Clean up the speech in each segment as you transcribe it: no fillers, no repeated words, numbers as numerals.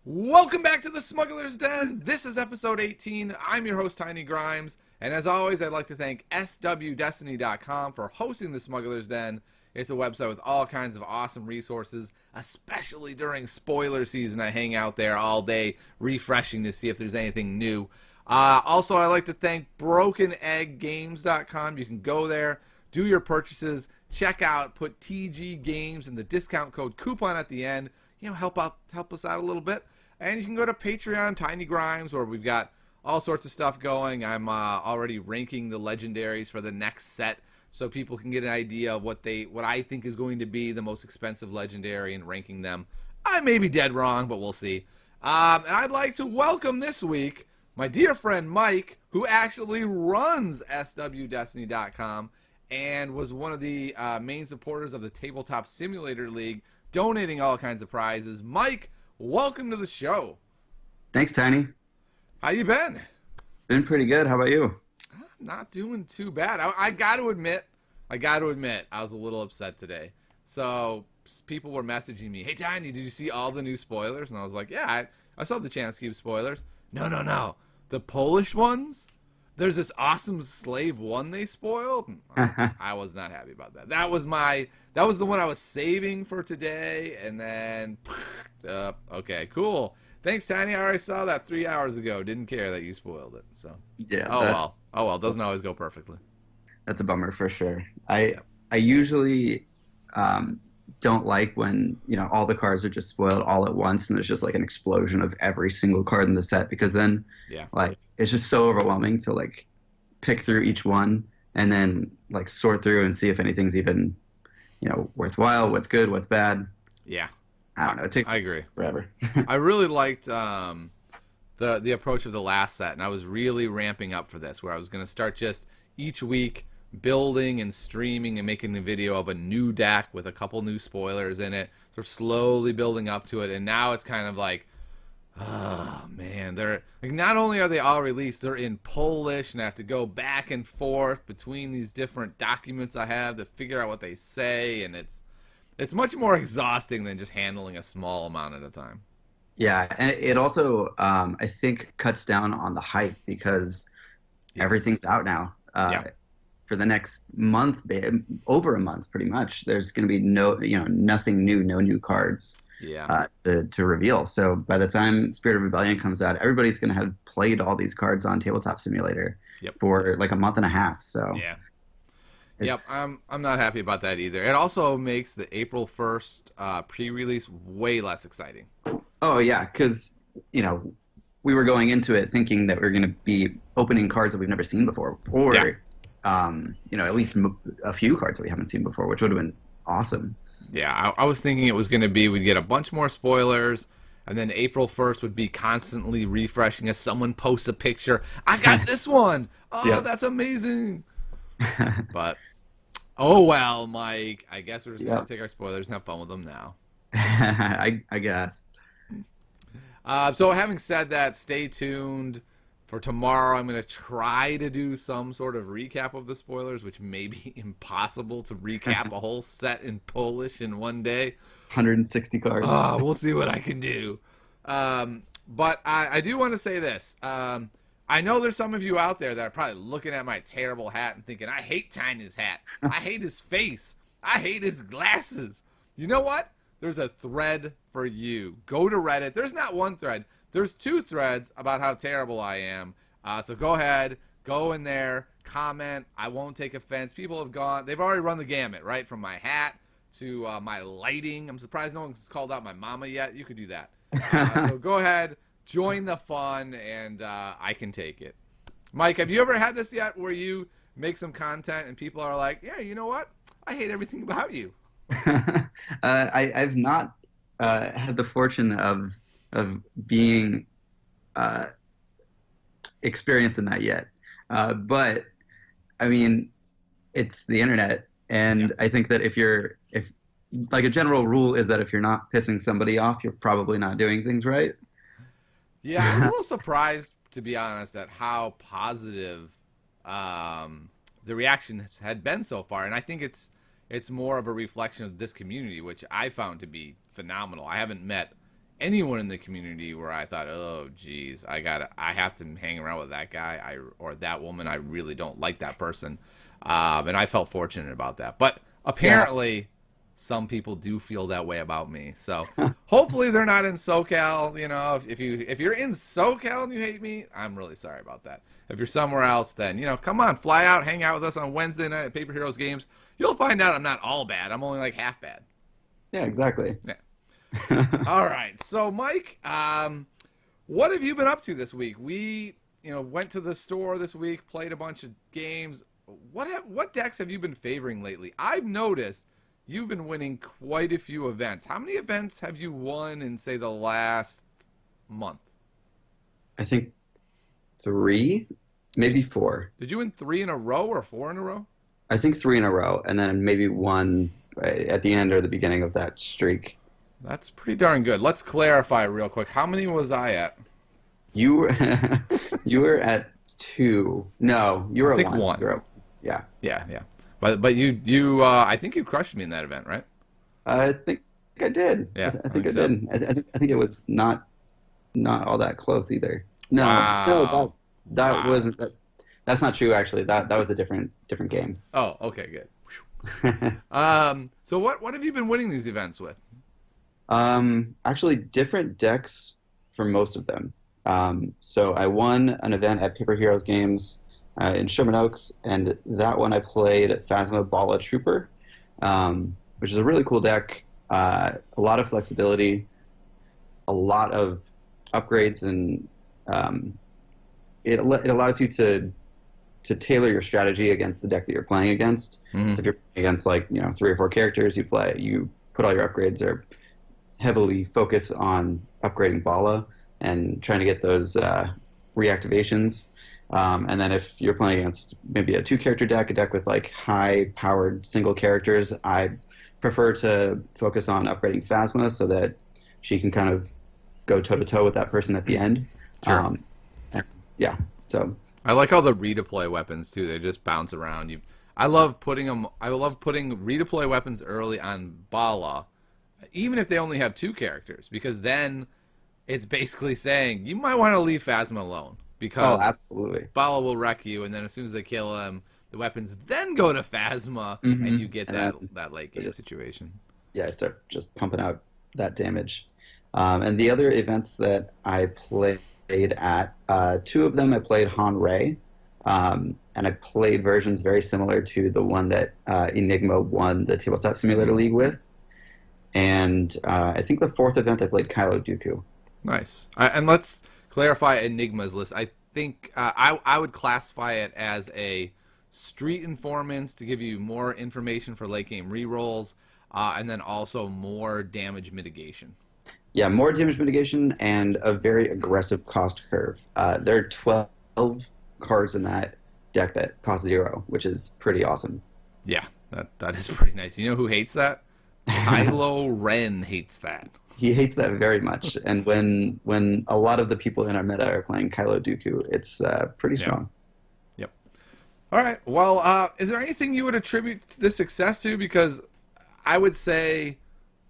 Welcome back to the Smugglers Den. This is episode 18. I'm your host, Tiny Grimes. And as always, I'd like to thank swdestiny.com for hosting the Smugglers Den. It's a website with all kinds of awesome resources, especially during spoiler season. I hang out there all day refreshing to see if there's anything new. Also, I'd like to thank BrokenEggGames.com. You can go there, do your purchases, check out, put TG Games and the discount code coupon at the end. Help us out a little bit. And you can go to Patreon, Tiny Grimes, where we've got all sorts of stuff going. I'm already ranking the legendaries for the next set, so people can get an idea of what I think is going to be the most expensive legendary and ranking them. I may be dead wrong, but we'll see. And I'd like to welcome this week my dear friend Mike, who actually runs swdestiny.com and was one of the main supporters of the Tabletop Simulator League, donating all kinds of prizes. Mike, welcome to the show. Thanks, Tiny. How you been? Been pretty good. How about you? Not doing too bad. I got to admit, I was a little upset today. So people were messaging me, "Hey, Tiny, did you see all the new spoilers?" And I was like, "Yeah, I saw the Chance Cube spoilers." No. The Polish ones? There's this awesome Slave 1 they spoiled. I was not happy about that. That was the one I was saving for today, and then okay, cool. Thanks, Tiny. I already saw that 3 hours ago. Didn't care that you spoiled it. So Yeah. oh well. Doesn't always go perfectly. That's a bummer for sure. I usually don't like when all the cards are just spoiled all at once, and there's just like an explosion of every single card in the set, because then it's just so overwhelming to pick through each one and then sort through and see if anything's even worthwhile, what's good, what's bad. Yeah. I don't know. It takes I agree. forever. I really liked the approach of the last set, and I was really ramping up for this, where I was going to start just each week building and streaming and making a video of a new deck with a couple new spoilers in it, sort of slowly building up to it. And now it's kind of like, oh man, they're not only are they all released, they're in Polish, and I have to go back and forth between these different documents I have to figure out what they say, and it's much more exhausting than just handling a small amount at a time. Yeah, and it also I think cuts down on the hype, because everything's out now. For the next month, over a month, pretty much, there's going to be nothing new, no new cards to reveal. So by the time Spirit of Rebellion comes out, everybody's going to have played all these cards on Tabletop Simulator for a month and a half. So I'm not happy about that either. It also makes the April 1st pre-release way less exciting. Oh yeah, because we were going into it thinking that we were going to be opening cards that we've never seen before, or at least a few cards that we haven't seen before, which would have been awesome. Yeah, I was thinking it was going to be we'd get a bunch more spoilers, and then April 1st would be constantly refreshing as someone posts a picture. I got this one! Oh, that's amazing! But, oh well, Mike. I guess we're just going to take our spoilers and have fun with them now. I guess. So having said that, stay tuned. For tomorrow, I'm going to try to do some sort of recap of the spoilers, which may be impossible to recap a whole set in Polish in one day. 160 cards. We'll see what I can do. But I do want to say this. I know there's some of you out there that are probably looking at my terrible hat and thinking, I hate Tiny's hat. I hate his face. I hate his glasses. You know what? There's a thread for you. Go to Reddit. There's not one thread. There's 2 threads about how terrible I am. So go ahead, go in there, comment. I won't take offense. People have they've already run the gamut, right? From my hat to my lighting. I'm surprised no one's called out my mama yet. You could do that. So go ahead, join the fun, and I can take it. Mike, have you ever had this yet, where you make some content and people are like, yeah, you know what? I hate everything about you. I've not had the fortune of being experienced in that yet, but I mean, it's the internet, and I think that if a general rule is that if you're not pissing somebody off, you're probably not doing things right. Yeah, I was a little surprised, to be honest, at how positive the reaction had been so far, and I think it's more of a reflection of this community, which I found to be phenomenal. I haven't met anyone in the community where I thought, oh, geez, I have to hang around with that guy or that woman. I really don't like that person, and I felt fortunate about that. But Yeah. apparently, some people do feel that way about me. So hopefully, they're not in SoCal. You know, if you're in SoCal and you hate me, I'm really sorry about that. If you're somewhere else, then come on, fly out, hang out with us on Wednesday night at Paper Heroes Games. You'll find out I'm not all bad. I'm only like half bad. Yeah, exactly. Yeah. All right. So, Mike, what have you been up to this week? We, went to the store this week, played a bunch of games. What decks have you been favoring lately? I've noticed you've been winning quite a few events. How many events have you won in, say, the last month? I think 3, maybe 4. Did you win 3 in a row or 4 in a row? I think 3 in a row, and then maybe 1 at the end or the beginning of that streak. That's pretty darn good. Let's clarify real quick. How many was I at? You were you were at 2. No, you were I at think 1. 1. You're at, yeah. Yeah. But you I think you crushed me in that event, right? I think I did. Yeah, I think I so. did. I think it was not all that close either. No, Wow. that Wow. wasn't that's not true actually. That was a different game. Oh, okay, good. So what have you been winning these events with? Actually, different decks for most of them. So I won an event at Paper Heroes Games in Sherman Oaks, and that one I played Phasma Bala Trooper, which is a really cool deck. A lot of flexibility, a lot of upgrades, and it allows you to tailor your strategy against the deck that you're playing against. Mm-hmm. So if you're playing against 3 or 4 characters, you put all your upgrades or heavily focus on upgrading Bala and trying to get those reactivations. And then if you're playing against maybe a 2-character deck, a deck with high-powered single characters, I prefer to focus on upgrading Phasma so that she can kind of go toe-to-toe with that person at the end. Sure. Yeah, so... I like all the redeploy weapons too. They just bounce around. I love putting redeploy weapons early on Bala, even if they only have 2 characters, because then it's basically saying you might want to leave Phasma alone because absolutely. Bala will wreck you, and then as soon as they kill him, the weapons then go to Phasma, and you get that late game situation. Yeah, I start just pumping out that damage. And the other events that I played at, 2 of them I played Han Rei, and I played versions very similar to the one that Enigma won the Tabletop Simulator League with. And I think the 4th event I played Kylo Dooku. Nice. And let's clarify Enigma's list. I think I would classify it as a street informants to give you more information for late game rerolls, and then also more damage mitigation. Yeah, more damage mitigation and a very aggressive cost curve. There are 12 cards in that deck that cost 0, which is pretty awesome. Yeah, that is pretty nice. You know who hates that? Kylo Ren hates that. He hates that very much. And when a lot of the people in our meta are playing Kylo Dooku, it's pretty strong. Yep. All right. Well, is there anything you would attribute this success to? Because I would say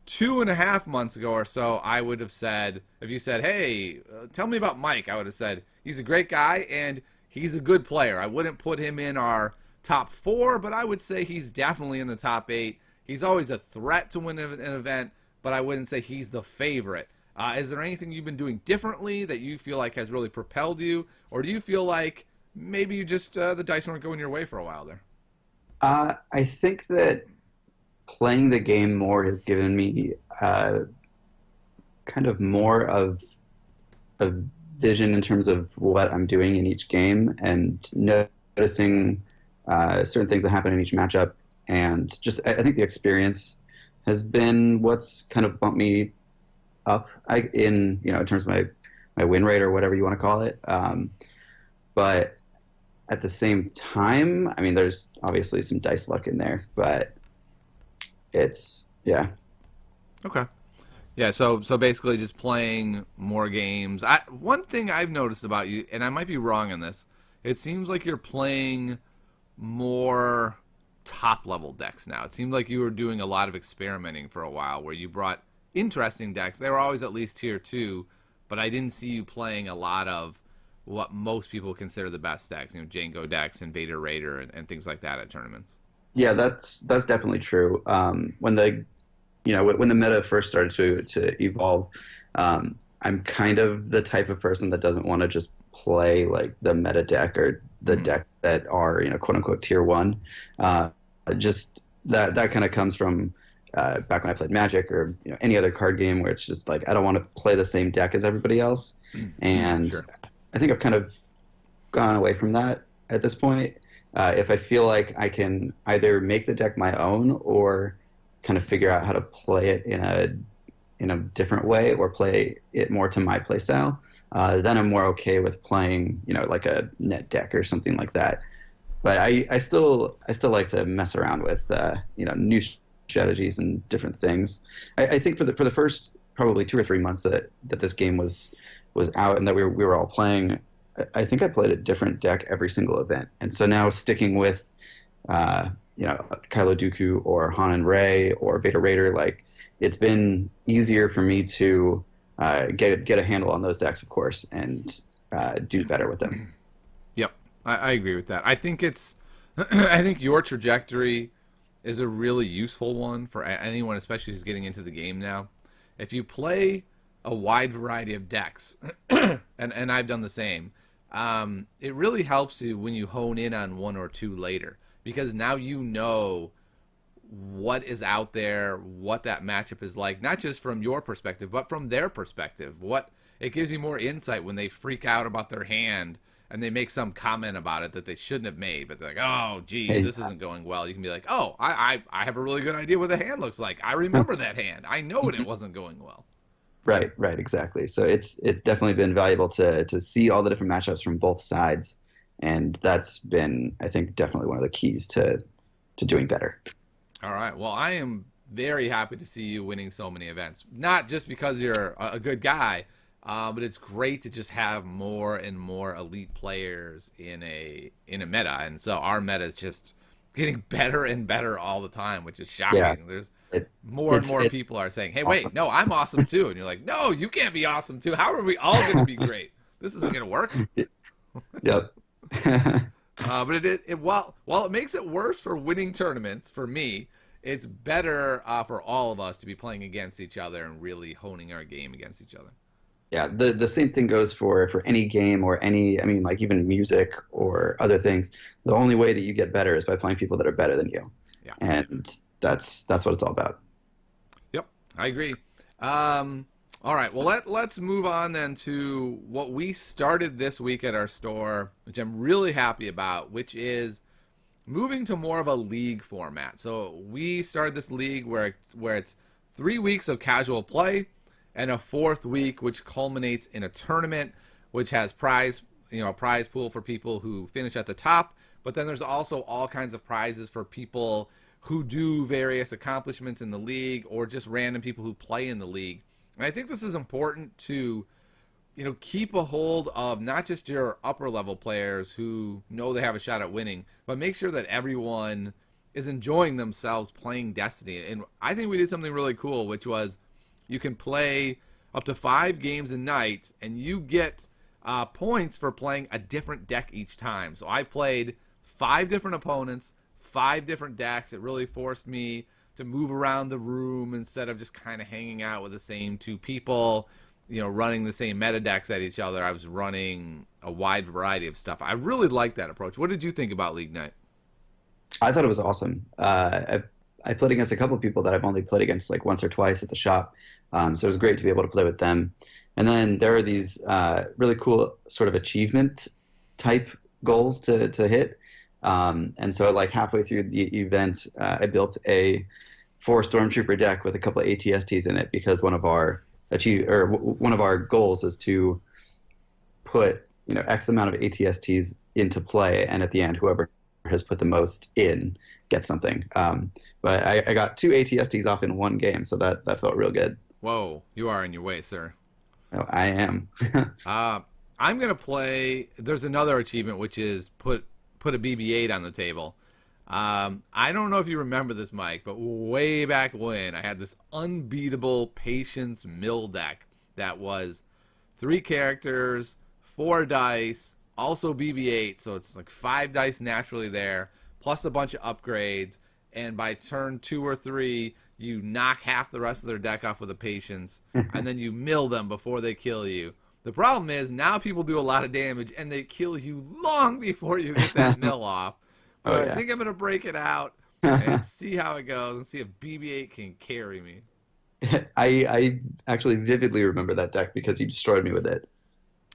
2.5 months ago or so, I would have said, if you said, hey, tell me about Mike, I would have said, he's a great guy and he's a good player. I wouldn't put him in our top 4, but I would say he's definitely in the top 8. He's always a threat to win an event, but I wouldn't say he's the favorite. Is there anything you've been doing differently that you feel like has really propelled you? Or do you feel like maybe you just, the dice weren't going your way for a while there? I think that playing the game more has given me kind of more of a vision in terms of what I'm doing in each game and noticing certain things that happen in each matchup. And just, I think the experience has been what's kind of bumped me up in terms of my win rate or whatever you want to call it. But at the same time, I mean, there's obviously some dice luck in there, but yeah. Okay. Yeah, so basically just playing more games. One thing I've noticed about you, and I might be wrong on this, it seems like you're playing more top-level decks now. It seemed like you were doing a lot of experimenting for a while where you brought interesting decks. They were always at least tier 2, but I didn't see you playing a lot of what most people consider the best decks, Django decks and Vader Raider and things like that at tournaments. Yeah, that's definitely true. When the meta first started to evolve, I'm kind of the type of person that doesn't want to just play like the meta deck or the decks that are quote unquote tier 1. Just that kind of comes from back when I played Magic or any other card game where it's just like I don't want to play the same deck as everybody else, and Sure. I think I've kind of gone away from that at this point. If I feel like I can either make the deck my own or kind of figure out how to play it in a different way or play it more to my play style, then I'm more okay with playing, like a net deck or something like that. But I still like to mess around with new strategies and different things. I think for the first probably 2 or 3 months that this game was out and that we were all playing, I think I played a different deck every single event. And so now sticking with Kylo Dooku or Han and Rey or Vader Raider, like it's been easier for me to get a handle on those decks, of course, and do better with them. Yep, I agree with that. I think I think your trajectory is a really useful one for anyone, especially who's getting into the game now. If you play a wide variety of decks, and I've done the same, it really helps you when you hone in on one or two later, because now you know what is out there, what that matchup is like, not just from your perspective, but from their perspective. It gives you more insight when they freak out about their hand and they make some comment about it that they shouldn't have made, but they're like, oh, geez, this isn't going well. You can be like, oh, I have a really good idea what the hand looks like. I remember that hand. I know when it wasn't going well. Right, exactly. So it's definitely been valuable to see all the different matchups from both sides, and that's been, I think, definitely one of the keys to doing better. All right. Well, I am very happy to see you winning so many events. Not just because you're a good guy, but it's great to just have more and more elite players in a meta. And so our meta is just getting better and better all the time, which is shocking. Yeah, There's more and more people are saying, hey, awesome. wait, no, I'm awesome too. And you're like, no, you can't be awesome too. How are we all going to be great? This isn't going to work. Yep. But while it makes it worse for winning tournaments, for me, it's better for all of us to be playing against each other and really honing our game against each other. Yeah, the same thing goes for any game or like even music or other things. The only way that you get better is by playing people that are better than you. Yeah. And that's what it's all about. Yep, I agree. All right, well, let's move on then to what we started this week at our store, which I'm really happy about, which is moving to more of a league format. So we started this league where it's 3 weeks of casual play and a fourth week, which culminates in a tournament, which has a prize pool for people who finish at the top. But then there's also all kinds of prizes for people who do various accomplishments in the league or just random people who play in the league. And I think this is important to, keep a hold of not just your upper level players who know they have a shot at winning, but make sure that everyone is enjoying themselves playing Destiny. And I think we did something really cool, which was you can play up to 5 games a night, and you get points for playing a different deck each time. So I played 5 different opponents, 5 different decks. It really forced me to move around the room instead of just kind of hanging out with the same 2 people, running the same meta decks at each other. I was running a wide variety of stuff. I really liked that approach. What did you think about League Night? I thought it was awesome. I played against a couple of people that I've only played against like once or twice at the shop. So it was great to be able to play with them. And then there are these really cool sort of achievement type goals to hit. And so like halfway through the event, I built a 4 Stormtrooper deck with a couple of ATSTs in it because one of our goals is to put X amount of ATSTs into play, and at the end, whoever has put the most in gets something. But I got 2 ATSTs off in one game, so that felt real good. Whoa, you are in your way, sir. Oh, I am. I'm gonna play. There's another achievement which is put a BB-8 on the table. I don't know if you remember this, Mike, but way back when I had this unbeatable Patience Mill deck that was 3 characters, 4 dice, also BB-8, so it's like 5 dice naturally there, plus a bunch of upgrades, and by turn 2 or 3, you knock half the rest of their deck off with a Patience, and then you mill them before they kill you. The problem is, now people do a lot of damage, and they kill you long before you get that mill off. Oh, But yeah. I think I'm going to break it out and see how it goes and see if BB-8 can carry me. I actually vividly remember that deck because you destroyed me with it.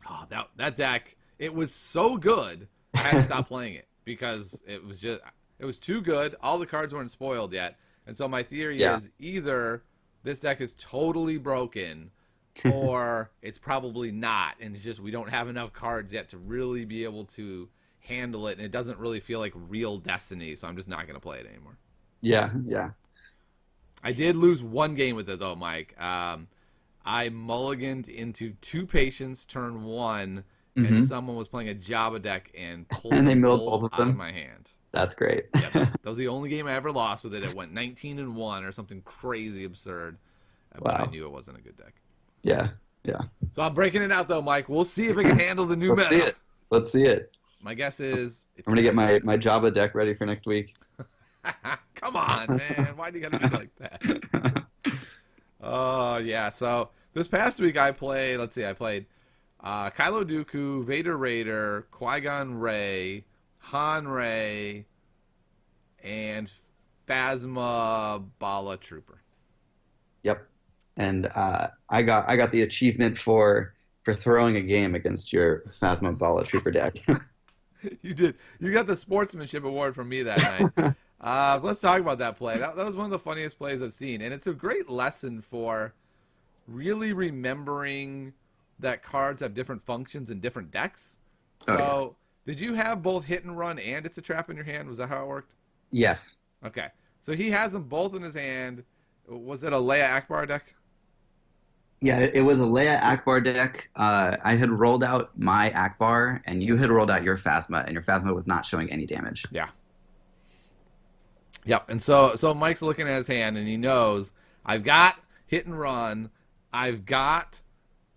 Oh, that deck, it was so good, I had to stop playing it because it was too good. All the cards weren't spoiled yet. And so my theory Yeah. is either this deck is totally broken or it's probably not. And it's just we don't have enough cards yet to really be able to handle it. And it doesn't really feel like real Destiny. So I'm just not going to play it anymore. Yeah, yeah. I did lose one game with it, though, Mike. I mulliganed into 2 Patience turn 1, and someone was playing a Java deck and pulled And they them milled both both of out them? of my hand. That's great. Yeah, that was the only game I ever lost with it. It went 19-1 or something crazy absurd, but I Wow. knew it wasn't a good deck. Yeah, yeah. So I'm breaking it out, though, Mike. We'll see if it can handle the new Let's see meta. it. Let's see it. My guess is I'm gonna get my Java deck ready for next week. Come on, man. Why do you got to be like that? Oh, yeah. So this past week I played, I played Kylo Dooku, Vader Raider, Qui-Gon Rey, Han Rey, and Phasma Bala Trooper. Yep. And I got the achievement for throwing a game against your Phasma Bala Trooper deck. You did. You got the sportsmanship award from me that night. Let's talk about that play. That was one of the funniest plays I've seen. And it's a great lesson for really remembering that cards have different functions in different decks. So, Oh, yeah. Did you have both hit and run and it's a trap in your hand? Was that how it worked? Yes. Okay. So he has them both in his hand. Was it a Leia Akbar deck? Yeah, it was a Leia Akbar deck. I had rolled out my Akbar, and you had rolled out your Phasma, and your Phasma was not showing any damage. Yeah. Yep. And so Mike's looking at his hand and he knows I've got hit and run. I've got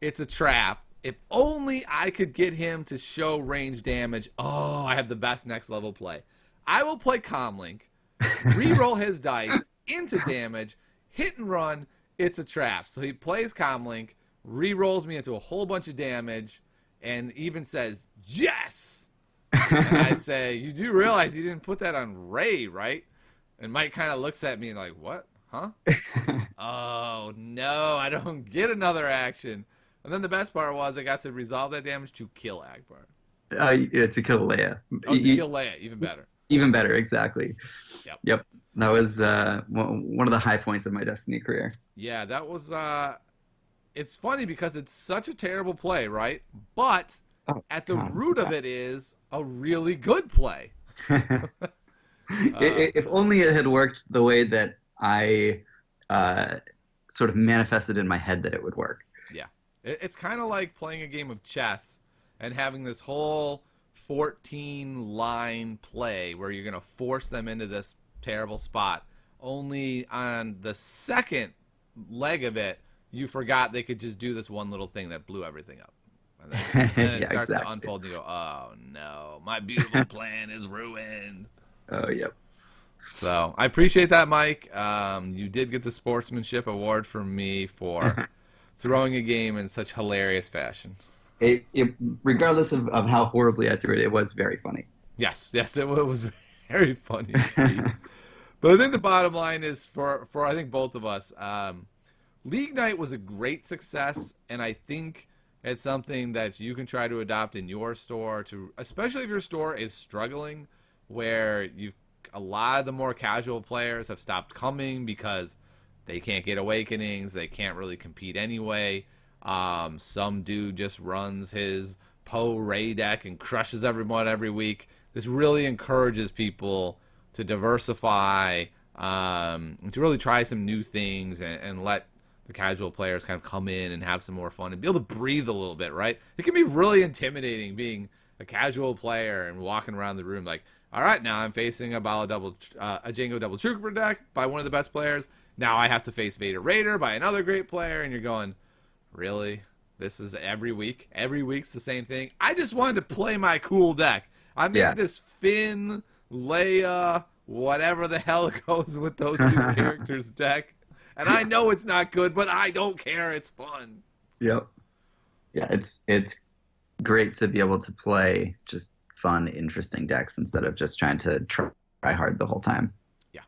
it's a trap. If only I could get him to show range damage. Oh, I have the best next level play. I will play Comlink, re-roll his dice into damage, hit and run. It's a trap. So he plays Comlink, re-rolls me into a whole bunch of damage, and even says, yes! And I say, you do realize you didn't put that on Ray, right? And Mike kind of looks at me like, what? Huh? Oh, no, I don't get another action. And then the best part was I got to resolve that damage to kill Akbar. Yeah, to kill Leia. Oh, to kill Leia, even better. Even better, exactly. Yep. Yep. That was one of the high points of my Destiny career. Yeah, that was, it's funny because it's such a terrible play, right? But at the root of it is a really good play. If only it had worked the way that I sort of manifested in my head that it would work. Yeah. It's kind of like playing a game of chess and having this whole 14-line play where you're going to force them into this terrible spot. Only on the second leg of it, you forgot they could just do this one little thing that blew everything up. And then it Yeah, starts to exactly. unfold and you go, oh no, my beautiful plan is ruined. Oh, yep. So I appreciate that, Mike. You did get the sportsmanship award from me for throwing a game in such hilarious fashion. Regardless of how horribly I threw it, it was very funny. Yes, it was very funny. But I think the bottom line is for I think both of us, League Night was a great success, and I think it's something that you can try to adopt in your store, to especially if your store is struggling, where a lot of the more casual players have stopped coming because they can't get awakenings, they can't really compete anyway. Some dude just runs his Poe Ray deck and crushes everyone every week. This really encourages people to diversify, and to really try some new things and let the casual players kind of come in and have some more fun and be able to breathe a little bit, right? It can be really intimidating being a casual player and walking around the room like, all right, now I'm facing a a Django double trooper deck by one of the best players. Now I have to face Vader Raider by another great player, and you're going, really? This is every week? Every week's the same thing? I just wanted to play my cool deck. I made this Finn, Leia, whatever the hell goes with those two characters deck. And I know it's not good, but I don't care. It's fun. Yep. Yeah, it's great to be able to play just fun, interesting decks instead of just trying to try hard the whole time. Yeah,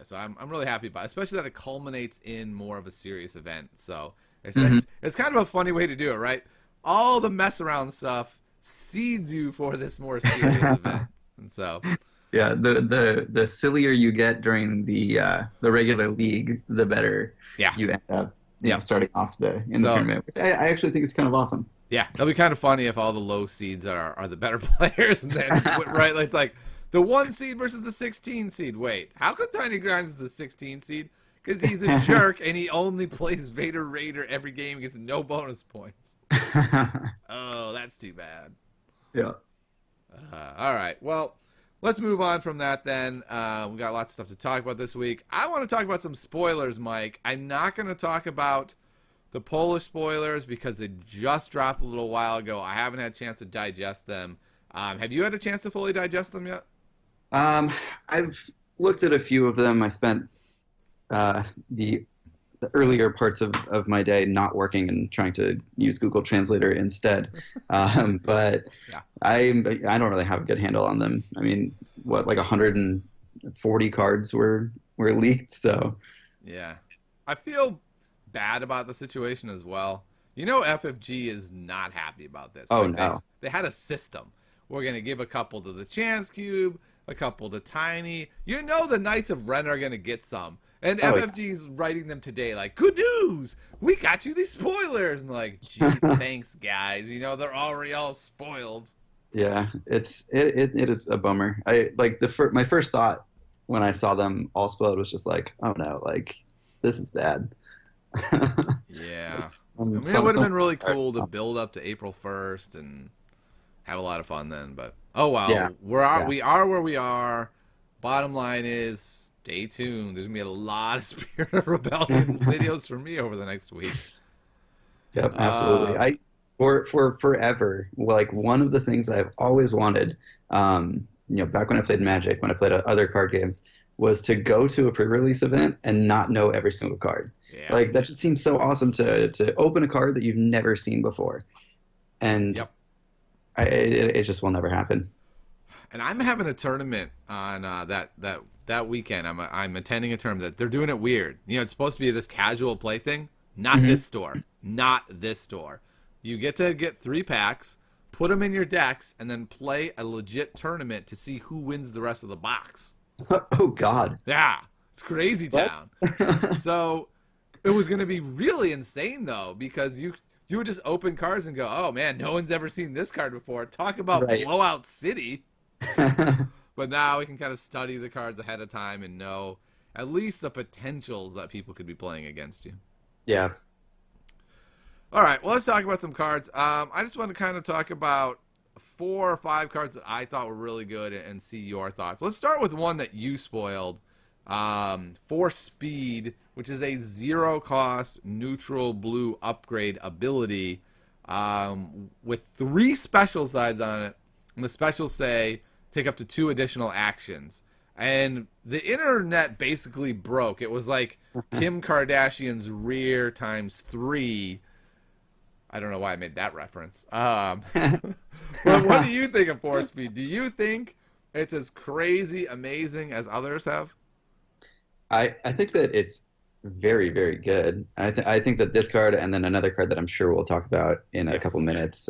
so I'm really happy about it, especially that it culminates in more of a serious event. So it's kind of a funny way to do it, right? All the mess around stuff seeds you for this more serious event. And so yeah, the sillier you get during the regular league, the better you end up starting off in the tournament, which I actually think is kind of awesome. Yeah, it'll be kind of funny if all the low seeds are the better players, and then right, it's like the 1 seed versus the 16 seed. Wait, how come Tiny Grimes is the 16 seed? Because he's a jerk and he only plays Vader Raider every game, gets no bonus points. Oh, that's too bad. Yeah. All right, well, let's move on from that then. We got lots of stuff to talk about this week. I want to talk about some spoilers, Mike. I'm not going to talk about the Polish spoilers because they just dropped a little while ago. I haven't had a chance to digest them. Have you had a chance to fully digest them yet? I've looked at a few of them. I spent the earlier parts of my day not working and trying to use Google Translator instead. But yeah. I don't really have a good handle on them. I mean, what, like 140 cards were leaked, so yeah. I feel bad about the situation as well. You know, FFG is not happy about this. Oh, right? no. They had a system. We're going to give a couple to the Chance Cube, a couple to Tiny. You know the Knights of Ren are going to get some. And FFG's writing them today like, good news, we got you these spoilers. And like, gee, thanks, guys. You know, they're already all spoiled. Yeah, it is a bummer. My first thought when I saw them all spoiled was just like, oh no, like, this is bad. Yeah. It would have been really cool to build up to April 1st and have a lot of fun then. But, oh, well, yeah. We are where we are. Bottom line is, stay tuned. There's going to be a lot of Spirit of Rebellion videos from me over the next week. Yep, absolutely. For forever, like, one of the things I've always wanted, back when I played Magic, when I played other card games, was to go to a pre-release event and not know every single card. Yeah. Like, that just seems so awesome to open a card that you've never seen before. And it just will never happen. And I'm having a tournament on that weekend. I'm attending a tournament. They're doing it weird. You know, it's supposed to be this casual play thing. Not this store. Not this store. You get to get 3 packs, put them in your decks, and then play a legit tournament to see who wins the rest of the box. Oh, God. Yeah. It's crazy town. So it was going to be really insane, though, because you would just open cards and go, oh, man, no one's ever seen this card before. Talk about Blowout City. But now we can kind of study the cards ahead of time and know at least the potentials that people could be playing against you. Yeah. All right, well, let's talk about some cards. I just want to kind of talk about 4 or 5 cards that I thought were really good and see your thoughts. Let's start with one that you spoiled, for Speed, which is a 0-cost neutral blue upgrade ability with 3 special sides on it. And the specials say take up to 2 additional actions. And the internet basically broke. It was like Kim Kardashian's rear times 3. I don't know why I made that reference. But what do you think of Force Speed? Do you think it's as crazy, amazing as others have? I think that it's very, very good. I think that this card and then another card that I'm sure we'll talk about in a couple minutes,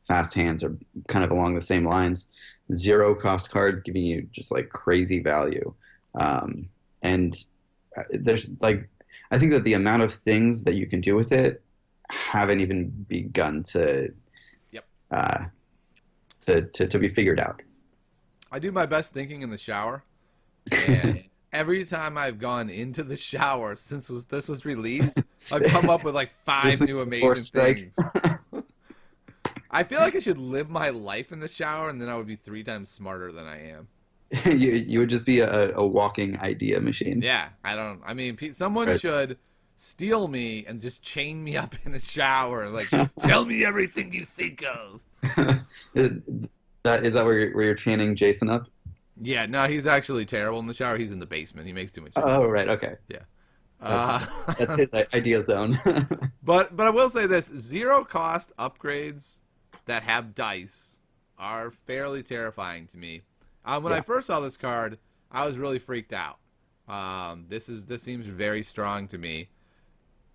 Fast Hands, are kind of along the same lines. 0-cost cards giving you just like crazy value. And there's like, I think that the amount of things that you can do with it haven't even begun to be figured out. I do my best thinking in the shower, and every time I've gone into the shower since this was released, I've come up with like 5 new amazing things. I feel like I should live my life in the shower, and then I would be 3 times smarter than I am. You would just be a walking idea machine. Yeah, I mean, someone Right. should steal me and just chain me up in a shower. Like, tell me everything you think of. Is that where you're chaining Jason up? Yeah, no, he's actually terrible in the shower. He's in the basement. He makes too much Oh, noise. right. Okay. Yeah. That's Uh, that's his idea zone. but I will say this: zero cost upgrades that have dice are fairly terrifying to me. When I Yeah. first saw this card, I was really freaked out. This seems very strong to me.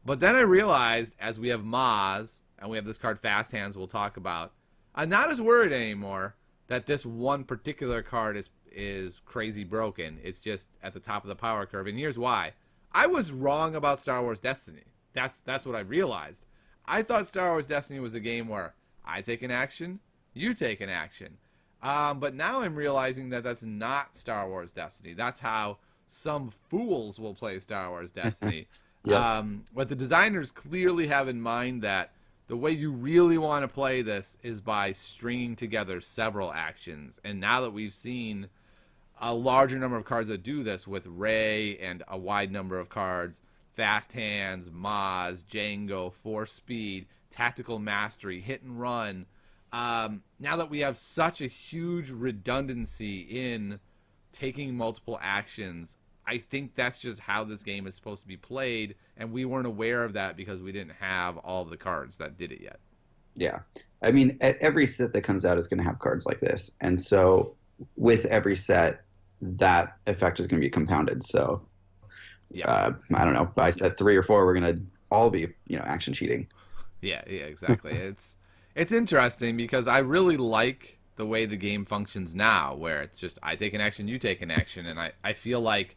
But then I realized, as we have Maz and we have this card Fast Hands, we'll talk about, I'm not as worried anymore that this one particular card is crazy broken. It's just at the top of the power curve, and here's why. I was wrong about Star Wars Destiny. That's what I realized. I thought Star Wars Destiny was a game where I take an action, you take an action. But now I'm realizing that that's not Star Wars Destiny. That's how some fools will play Star Wars Destiny. Yep. What the designers clearly have in mind that the way you really want to play this is by stringing together several actions. And now that we've seen a larger number of cards that do this with Rey and a wide number of cards, Fast Hands, Maz, Django, Force Speed, Tactical Mastery, Hit and Run. Now that we have such a huge redundancy in taking multiple actions, I think that's just how this game is supposed to be played, and we weren't aware of that because we didn't have all of the cards that did it yet. Yeah. I mean, every set that comes out is going to have cards like this, and so with every set, that effect is going to be compounded. So, Yeah. I don't know. By set 3 or 4, we're going to all be, action cheating. Yeah, exactly. It's interesting because I really like the way the game functions now, where it's just I take an action, you take an action, and I feel like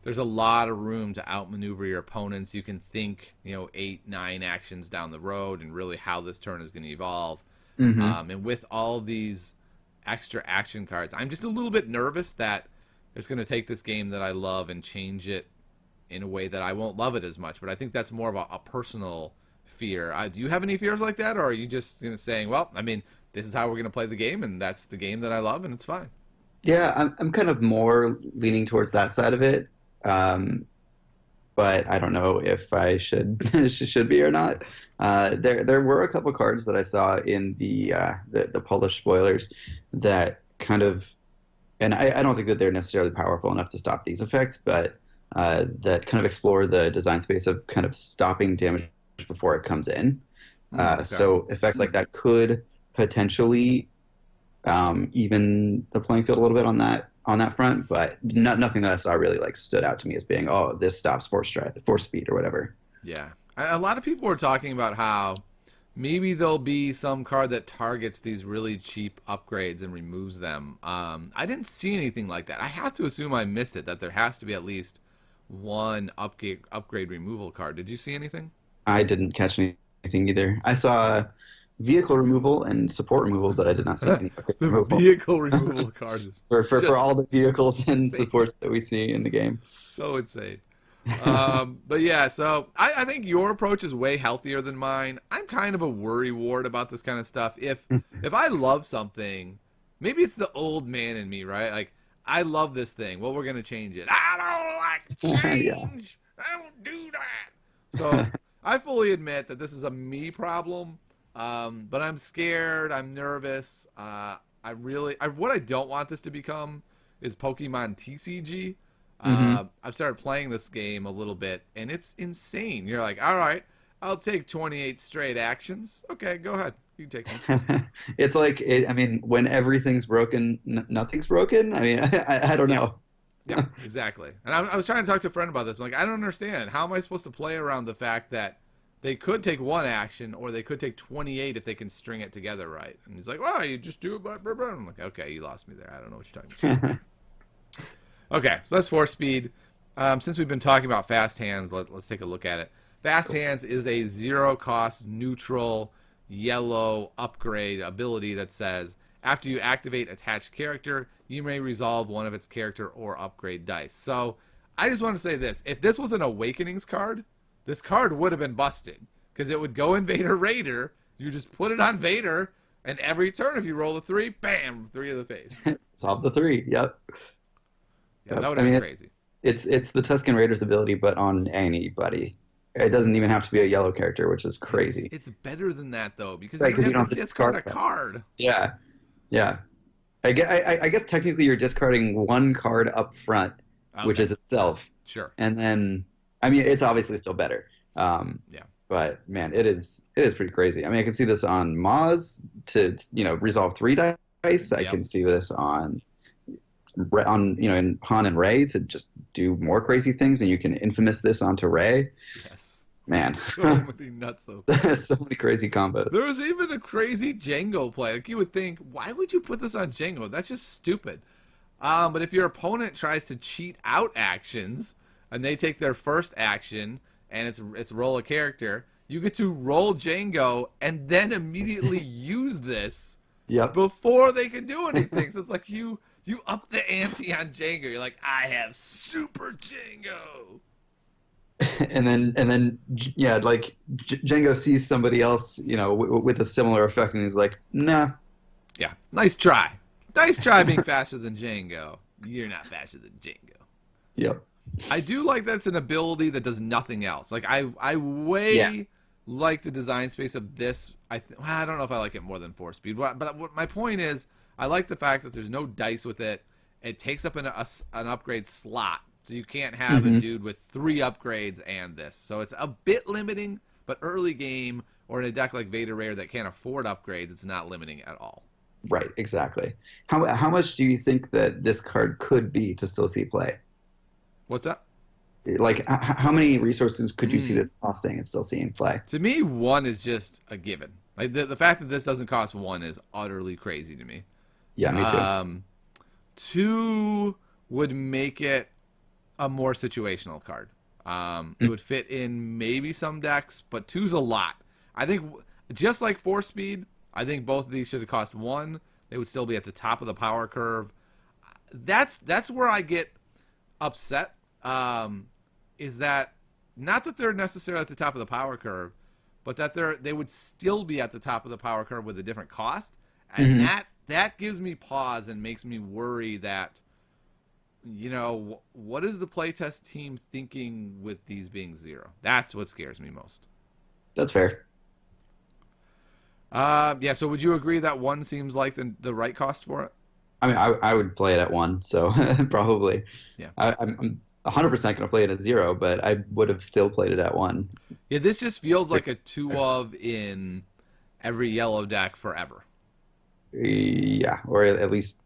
there's a lot of room to outmaneuver your opponents. You can think, 8, 9 actions down the road and really how this turn is going to evolve. Mm-hmm. And with all these extra action cards, I'm just a little bit nervous that it's going to take this game that I love and change it in a way that I won't love it as much. But I think that's more of a personal fear. Do you have any fears like that, or are you just saying, well, I mean, this is how we're going to play the game, and that's the game that I love, and it's fine? Yeah, I'm kind of more leaning towards that side of it. Um, but I don't know if I should should be or not. There were a couple cards that I saw in the Polish spoilers that kind of, and I don't think that they're necessarily powerful enough to stop these effects, but that kind of explore the design space of kind of stopping damage before it comes in. Okay. So effects like that could potentially even the playing field a little bit on that front, but nothing that I saw really like stood out to me as being, oh, this stops force speed or whatever. Yeah. A lot of people were talking about how maybe there'll be some card that targets these really cheap upgrades and removes them. I didn't see anything like that. I have to assume I missed it, that there has to be at least one upgrade removal card. Did you see anything? I didn't catch anything either. I saw vehicle removal and support removal, but I did not see any upgrade The removal vehicle removal card is for all the vehicles and insane. supports that we see in the game. So insane. But yeah, so I think your approach is way healthier than mine. I'm kind of a worry wart about this kind of stuff. If I love something, maybe it's the old man in me, right? Like, I love this thing. Well, we're gonna change it. I don't like change. I don't do that. So I fully admit that this is a me problem. But I'm scared. I'm nervous. What I don't want this to become is Pokemon TCG. I've started playing this game a little bit, and it's insane. You're like, all right, I'll take 28 straight actions. Okay, go ahead. You can take one. It's like, I mean, when everything's broken, nothing's broken. I mean, I don't know. Yeah, exactly. And I was trying to talk to a friend about this. I'm like, I don't understand. How am I supposed to play around the fact that they could take one action, or they could take 28 if they can string it together right? And he's like, well, you just do it. Blah, blah, blah. I'm like, okay, you lost me there. I don't know what you're talking about. Okay, so that's Force Speed. Since we've been talking about Fast Hands, let's take a look at it. Fast Hands is a zero-cost, neutral, yellow upgrade ability that says, after you activate attached character, you may resolve one of its character or upgrade dice. So I just want to say this. If this was an Awakenings card, this card would have been busted, because it would go in Vader Raider. You just put it on Vader, and every turn if you roll a 3, bam, 3 of the face. Solve the 3. Yep. Yeah, that Yep. would I have been mean, crazy. it's the Tusken Raiders ability, but on anybody. It doesn't even have to be a yellow character, which is It's crazy. it's better than that though because you Right, don't because you have to don't have to discard discard a them. card. Yeah, yeah. I guess technically you're discarding one card up front, which Okay, is itself, sure. and then I mean it's obviously still better. Um, Yeah. but man, it is pretty crazy. I mean, I can see this on Maz to resolve three dice. I Yep. can see this on in Han and Ray to just do more crazy things, and you can infamous this onto Ray. Yes. There's Man, so many nuts. so many crazy combos. There was even a crazy Django play. Like you would think, why would you put this on Django? That's just stupid. But if your opponent tries to cheat out actions and they take their first action and it's roll a character, you get to roll Django and then immediately use this Yep. before they can do anything. So it's like you up the ante on Django. You're like, I have super Django. And then yeah, like Django sees somebody else, with a similar effect, and he's like, nah. Yeah, nice try. Nice try being faster than Django. You're not faster than Django. Yep. I do like that's an ability that does nothing else. Like I Yeah. way like the design space of this. I don't know if I like it more than 4-speed, but what my point is, I like the fact that there's no dice with it. It takes up an upgrade slot, so you can't have a Hmm. dude with 3 upgrades and this. So it's a bit limiting, but early game or in a deck like Vader Rare that can't afford upgrades, it's not limiting at all. Right, exactly. How much do you think that this card could be to still see play? What's up? Like, how many resources could you see Mm. this costing and still seeing play? To me, 1 is just a given. Like the fact that this doesn't cost 1 is utterly crazy to me. Yeah, me too. 2 would make it a more situational card. It would fit in maybe some decks, but two's a lot. I think just like 4-speed, I think both of these should have cost 1. They would still be at the top of the power curve. That's where I get upset. Is that not that they're necessarily at the top of the power curve, but that they would still be at the top of the power curve with a different cost, and Hmm. that gives me pause and makes me worry that what is the playtest team thinking with these being 0? That's what scares me most. That's fair. Yeah. So would you agree that 1 seems like the right cost for it? I mean, I would play it at 1, so probably. Yeah. I'm 100% going to play it at 0, but I would have still played it at 1. Yeah. This just feels like a 2 of in every yellow deck forever. Yeah, or at least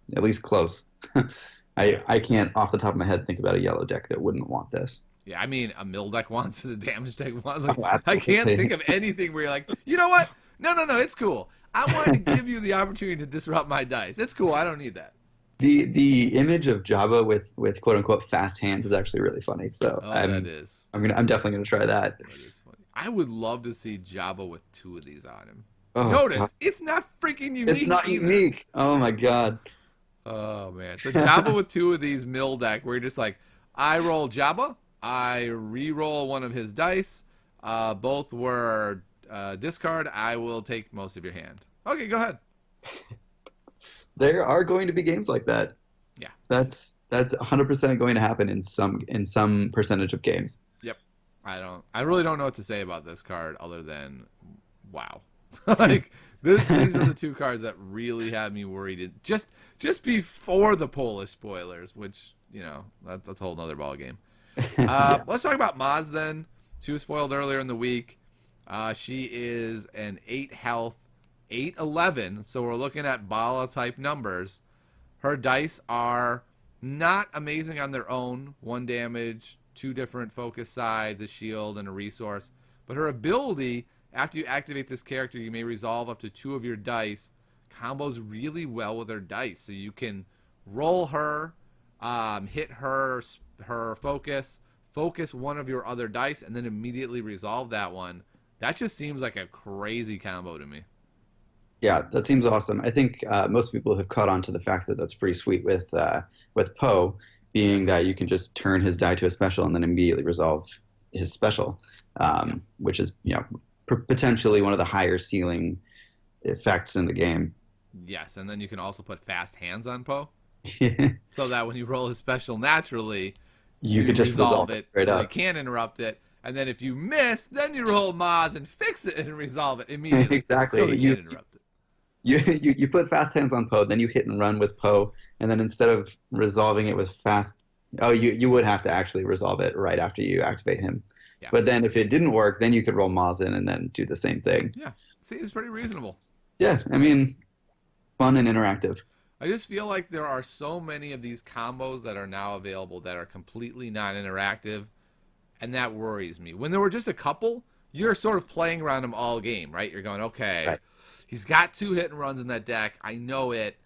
close. Yeah. I can't off the top of my head think about a yellow deck that wouldn't want this. Yeah, I mean, a mill deck wants it, a damage deck wants it. Like, Oh, I can't absolutely. think of anything where you're like, you know what? No, it's cool. I wanted to give you the opportunity to disrupt my dice. It's cool. I don't need that. The image of Jabba with quote unquote fast hands is actually really funny. So Oh, that is. I'm definitely gonna try that. That is funny. I would love to see Jabba with 2 of these on him. Oh Notice, God. it's not freaking unique It's not either. unique. Oh my God. Oh, man. So Jabba with 2 of these mill deck where you're just like, I roll Jabba, I re-roll one of his dice. Both were discard. I will take most of your hand. Okay, go ahead. There are going to be games like that. Yeah. That's 100% going to happen in some percentage of games. Yep. I really don't know what to say about this card other than wow. Like these are the 2 cards that really had me worried. Just before the Polish spoilers, which that's a whole nother ball game. Yeah. Let's talk about Maz then. She was spoiled earlier in the week. She is an 8 health, 8/11. So we're looking at Bala type numbers. Her dice are not amazing on their own. 1 damage, 2 different focus sides, a shield, and a resource. But her ability, after you activate this character, you may resolve up to 2 of your dice. Combos really well with her dice. So you can roll her, hit her focus 1 of your other dice, and then immediately resolve that one. That just seems like a crazy combo to me. Yeah, that seems awesome. I think most people have caught on to the fact that that's pretty sweet with Poe, being that you Yes. can just turn his die to a special and then immediately resolve his special, Yeah. which is potentially one of the higher ceiling effects in the game. Yes, and then you can also put fast hands on Poe. so that when you roll a special naturally, You could you just resolve resolve it it straight so they up. can't interrupt it. And then if you miss, then you roll Moz and fix it and resolve it immediately so Exactly. they can't interrupt it. You put fast hands on Poe, then you hit and run with Poe, and then instead of resolving it with fast, oh, you would have to actually resolve it right after you activate him. Yeah. But then if it didn't work, then you could roll Maz in and then do the same thing. Yeah. Seems pretty reasonable. Yeah, I mean, fun and interactive. I just feel like there are so many of these combos that are now available that are completely non-interactive, and that worries me. When there were just a couple, you're sort of playing around them all game, right? You're going, okay, Right. he's got 2 hit and runs in that deck. I know it.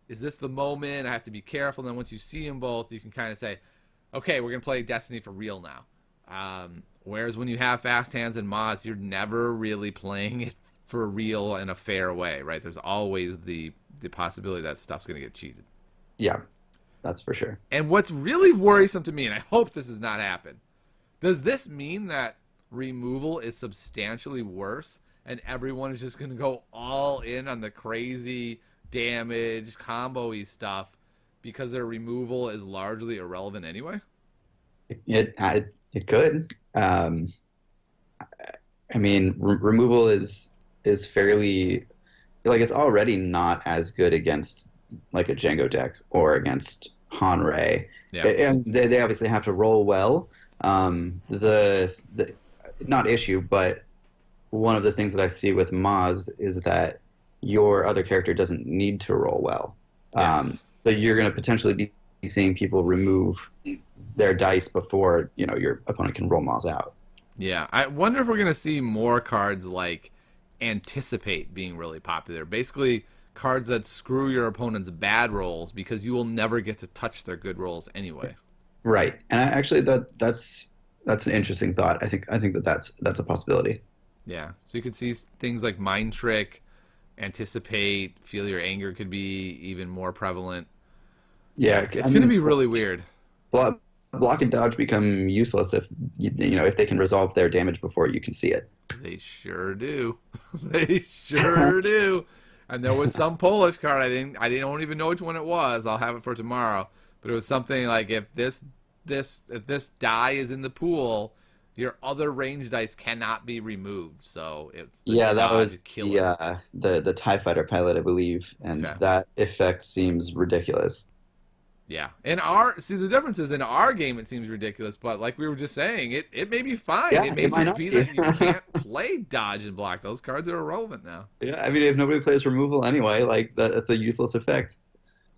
Is this the moment? I have to be careful. And then once you see them both, you can kind of say, okay, we're going to play Destiny for real now. Whereas when you have fast hands and Moz, you're never really playing it for real in a fair way, right? There's always the possibility that stuff's going to get cheated. Yeah, that's for sure. And what's really worrisome to me, and I hope this does not happen, does this mean that removal is substantially worse and everyone is just going to go all in on the crazy damage, combo-y stuff because their removal is largely irrelevant anyway? It could. I mean, removal is fairly like it's already not as good against like a Django deck or against Hanrei. Yeah. And they obviously have to roll well. The not issue, but one of the things that I see with Maz is that your other character doesn't need to roll well. Yes. So you're going to potentially be seeing people remove their dice before your opponent can roll Maz out. Yeah. I wonder if we're going to see more cards like Anticipate being really popular. Basically, cards that screw your opponent's bad rolls because you will never get to touch their good rolls anyway. Right. And actually that's an interesting thought. I think that's a possibility. Yeah. So you could see things like Mind Trick, Anticipate, Feel Your Anger could be even more prevalent. Yeah, It's going to be really weird. Block and dodge become useless if if they can resolve their damage before you can see it. They sure do. They sure do. And there was some Polish card I don't even know which one it was. I'll have it for tomorrow. But it was something like if this die is in the pool, your other range dice cannot be removed. So it's the That was killer. the TIE fighter pilot, I believe, and Okay. that effect seems ridiculous. Yeah. The difference is in our game it seems ridiculous, but like we were just saying, it may be fine. Yeah, it may it might just not be be. that you can't play dodge and block. Those cards are irrelevant now. Yeah, I mean, if nobody plays removal anyway, like that's a useless effect.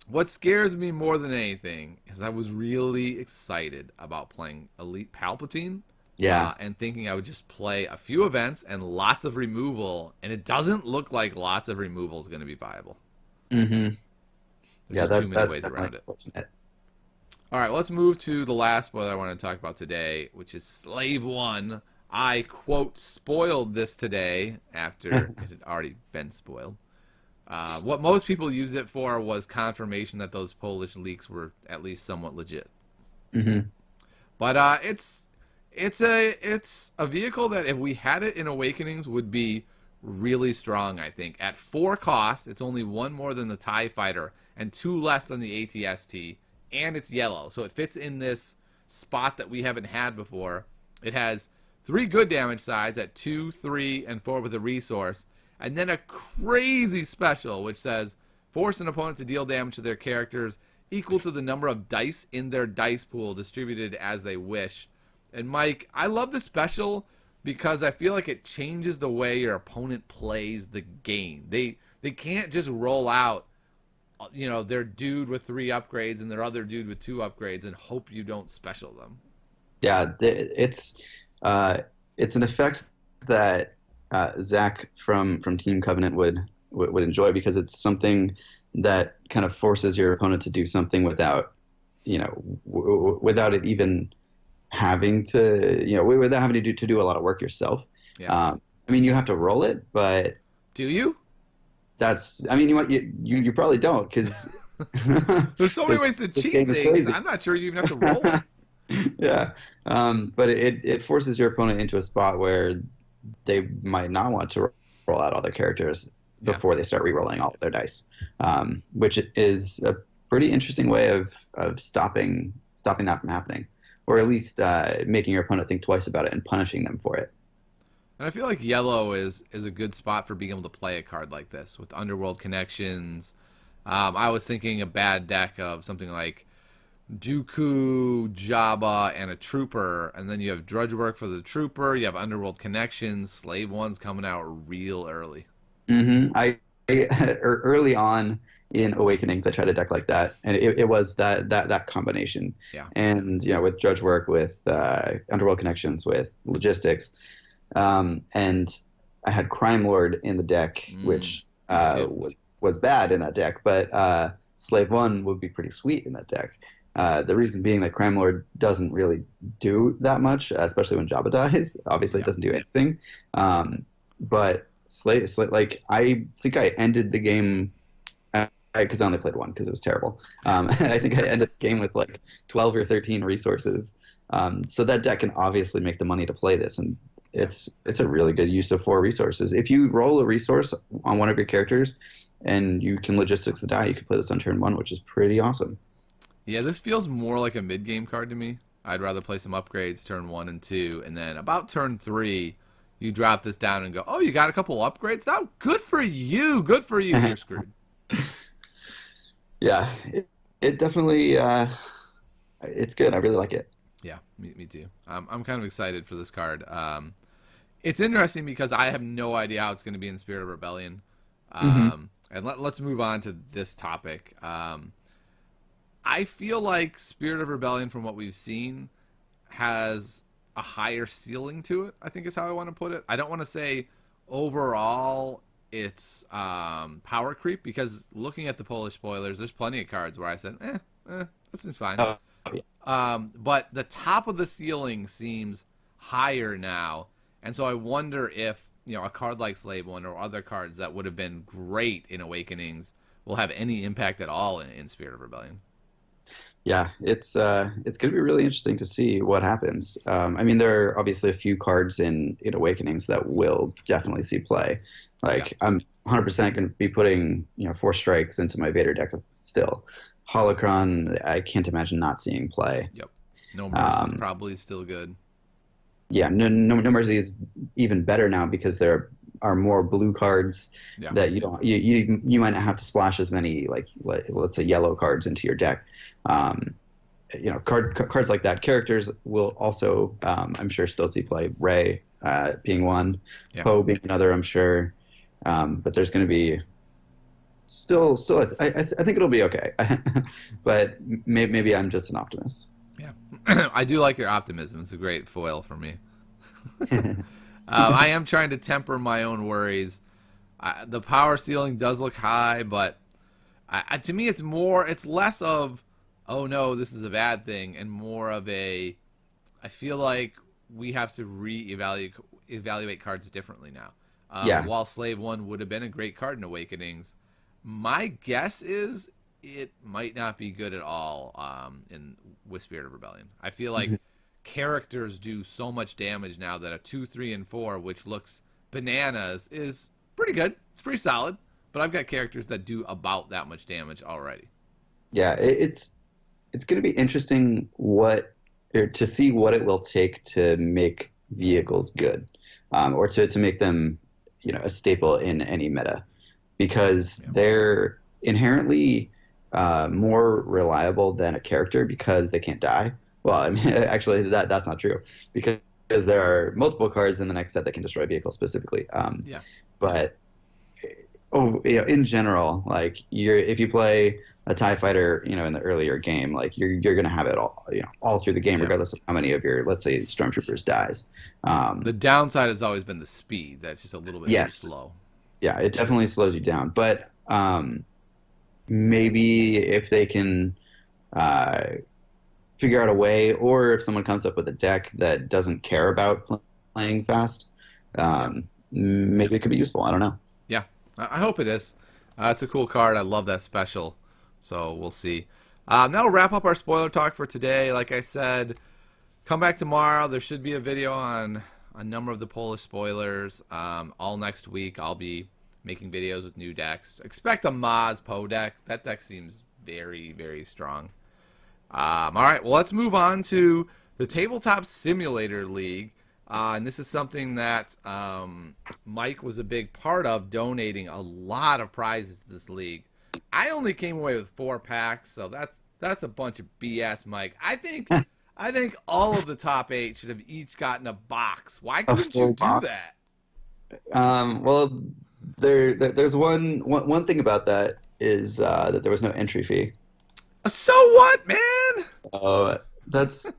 What scares me more than anything is I was really excited about playing Elite Palpatine. Yeah. And thinking I would just play a few events and lots of removal, and it doesn't look like lots of removal is going to be viable. Mm-hmm. There's just too many ways around it. Unfortunate. All right, let's move to the last spoiler I want to talk about today, which is Slave 1. I, quote, spoiled this today after it had already been spoiled. What most people used it for was confirmation that those Polish leaks were at least somewhat legit. Mm-hmm. But it's a vehicle that if we had it in Awakenings would be really strong, I think. At 4 cost, it's only 1 more than the TIE Fighter and 2 less than the ATST, and it's yellow. So it fits in this spot that we haven't had before. It has 3 good damage sides at 2, 3, and 4 with a resource, and then a crazy special which says force an opponent to deal damage to their characters equal to the number of dice in their dice pool distributed as they wish. And Mike, I love the special because I feel like it changes the way your opponent plays the game. They can't just roll out their dude with 3 upgrades and their other dude with 2 upgrades and hope you don't special them. Yeah, it's an effect that Zach from Team Covenant would enjoy because it's something that kind of forces your opponent to do something without without it even having to without having to do a lot of work yourself. Yeah. I mean, you have to roll it, but Do you? you probably don't because There's so many ways to this cheat game is things. crazy. I'm not sure you even have to roll it. Yeah, but it forces your opponent into a spot where they might not want to roll out all their characters before they start re-rolling all of their dice, which is a pretty interesting way of stopping that from happening, or at least making your opponent think twice about it and punishing them for it. And I feel like yellow is a good spot for being able to play a card like this with Underworld Connections. I was thinking a bad deck of something like Dooku, Jabba, and a Trooper, and then you have Drudge Work for the Trooper. You have Underworld Connections. Slave One's coming out real early. Early on in Awakenings, I tried a deck like that, and it was that combination. Yeah. And with Drudge Work, with Underworld Connections, with Logistics, and I had Crime Lord in the deck, which was bad in that deck, but Slave One would be pretty sweet in that deck. The reason being that Crime Lord doesn't really do that much, especially when Jabba dies. Obviously, it doesn't do anything. But Slave, like I think I ended the game because I only played one because it was terrible. I think I ended the game with like 12 or 13 resources. So that deck can obviously make the money to play this, and it's a really good use of 4 resources. If you roll a resource on one of your characters and you can logistics the die, you can play this on turn 1, which is pretty awesome. Yeah, this feels more like a mid-game card to me. I'd rather play some upgrades turn 1 and 2, and then about turn 3, you drop this down and go, oh, you got a couple upgrades now? Good for you. Good for you. You're screwed. Yeah, it definitely, it's good. I really like it. Yeah, me too. I'm kind of excited for this card. It's interesting because I have no idea how it's going to be in Spirit of Rebellion. And let's move on to this topic. I feel like Spirit of Rebellion, from what we've seen, has a higher ceiling to it, I think is how I want to put it. I don't want to say overall it's power creep, because looking at the Polish spoilers, there's plenty of cards where I said, this is fine. But the top of the ceiling seems higher now, and so I wonder if a card like Slave One or other cards that would have been great in Awakenings will have any impact at all in Spirit of Rebellion. Yeah, it's going to be really interesting to see what happens. I mean, there are obviously a few cards in Awakenings that will definitely see play. Like I'm 100% going to be putting 4 strikes into my Vader deck still. Holocron, I can't imagine not seeing play. Yep. No Mercy is probably still good. Yeah, no Mercy is even better now because there are more blue cards that you might not have to splash as many like let's say yellow cards into your deck. Cards like that. Characters will also, I'm sure, still see play. Rey being one, Poe being another, I'm sure. But there's going to be still, I think it'll be okay. But maybe I'm just an optimist. Yeah, I do like your optimism. It's a great foil for me. I am trying to temper my own worries. The power ceiling does look high, but to me, it's less of, oh no, this is a bad thing, and more of I feel like we have to evaluate cards differently now. While Slave One would have been a great card in Awakenings, my guess is it might not be good at all with Spirit of Rebellion. I feel like characters do so much damage now that a 2, 3, and 4, which looks bananas, is pretty good. It's pretty solid. But I've got characters that do about that much damage already. Yeah, it's going to be interesting to see what it will take to make vehicles good, or to make them a staple in any meta, because they're inherently more reliable than a character because they can't die. Well, I mean, actually, that's not true, because there are multiple cards in the next set that can destroy vehicles specifically. But in general, like if you play a TIE fighter, in the earlier game, like you're going to have it all through the game, regardless of how many of your, let's say, stormtroopers dies. The downside has always been the speed. That's just a little bit too slow. Yeah, it definitely slows you down. But maybe if they can figure out a way, or if someone comes up with a deck that doesn't care about playing fast, maybe it could be useful. I don't know. Yeah, I hope it is. It's a cool card. I love that special. So we'll see. That'll wrap up our spoiler talk for today. Like I said, come back tomorrow. There should be a video on a number of the Polish spoilers. All next week, I'll be making videos with new decks. Expect a Maz Poe deck. That deck seems very, very strong. All right, well, let's move on to the Tabletop Simulator League. And this is something that Mike was a big part of, donating a lot of prizes to this league. I only came away with 4 packs, so that's a bunch of BS, Mike. I think all of the top 8 should have each gotten a box. Why couldn't you do that? Well, there's one thing about that is that there was no entry fee. So what, man? Oh, that's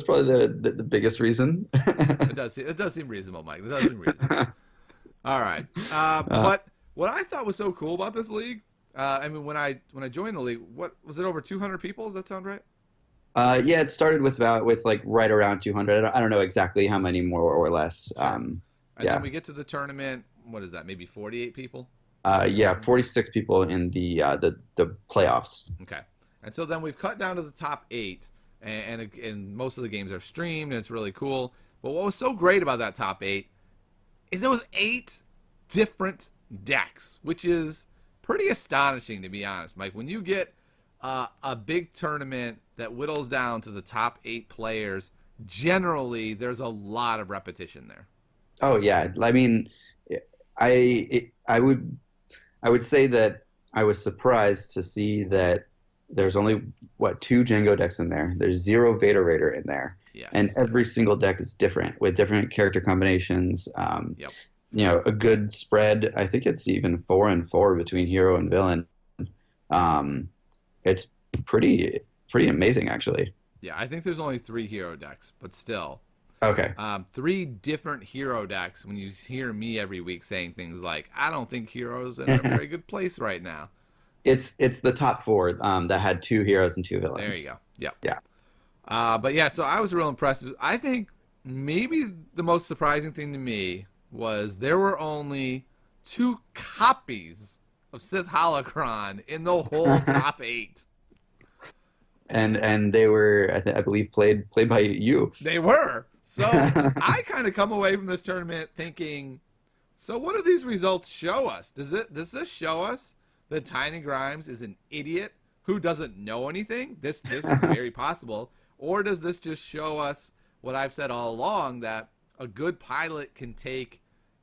probably the biggest reason. It does seem reasonable, Mike. It does seem reasonable. All right. But what I thought was so cool about this league, I mean, when I joined the league, what was it, over 200 people? Does that sound right? Yeah, it started with like right around 200. I don't know exactly how many more or less. Sure. And then we get to the tournament. What is that? Maybe 48 people? Yeah, 46 people in the playoffs. Okay. And so then we've cut down to the top 8, and most of the games are streamed, and it's really cool. But what was so great about that top 8 is there was 8 different decks, which is pretty astonishing, to be honest, Mike. When you get a big tournament that whittles down to the top 8 players, generally there's a lot of repetition there. Oh yeah, I mean, I would say that I was surprised to see that there's only 2 Django decks in there. There's 0 Vader Raider in there, yes. And every single deck is different with different character combinations. Yep. You know, a good spread. I think it's even 4 and 4 between hero and villain. It's pretty amazing, actually. Yeah, I think there's only 3 hero decks, but still. Okay. 3 different hero decks. When you hear me every week saying things like, "I don't think heroes are in a very good place right now." It's the top 4 that had 2 heroes and 2 villains. There you go. Yep. Yeah. But yeah, so I was real impressed. I think maybe the most surprising thing to me was there were only 2 copies of Sith Holocron in the whole top 8. And they were, I believe, played by you. They were. So I kind of come away from this tournament thinking, so what do these results show us? Does this show us that Tiny Grimes is an idiot who doesn't know anything? This is very possible. Or does this just show us what I've said all along, that a good pilot can take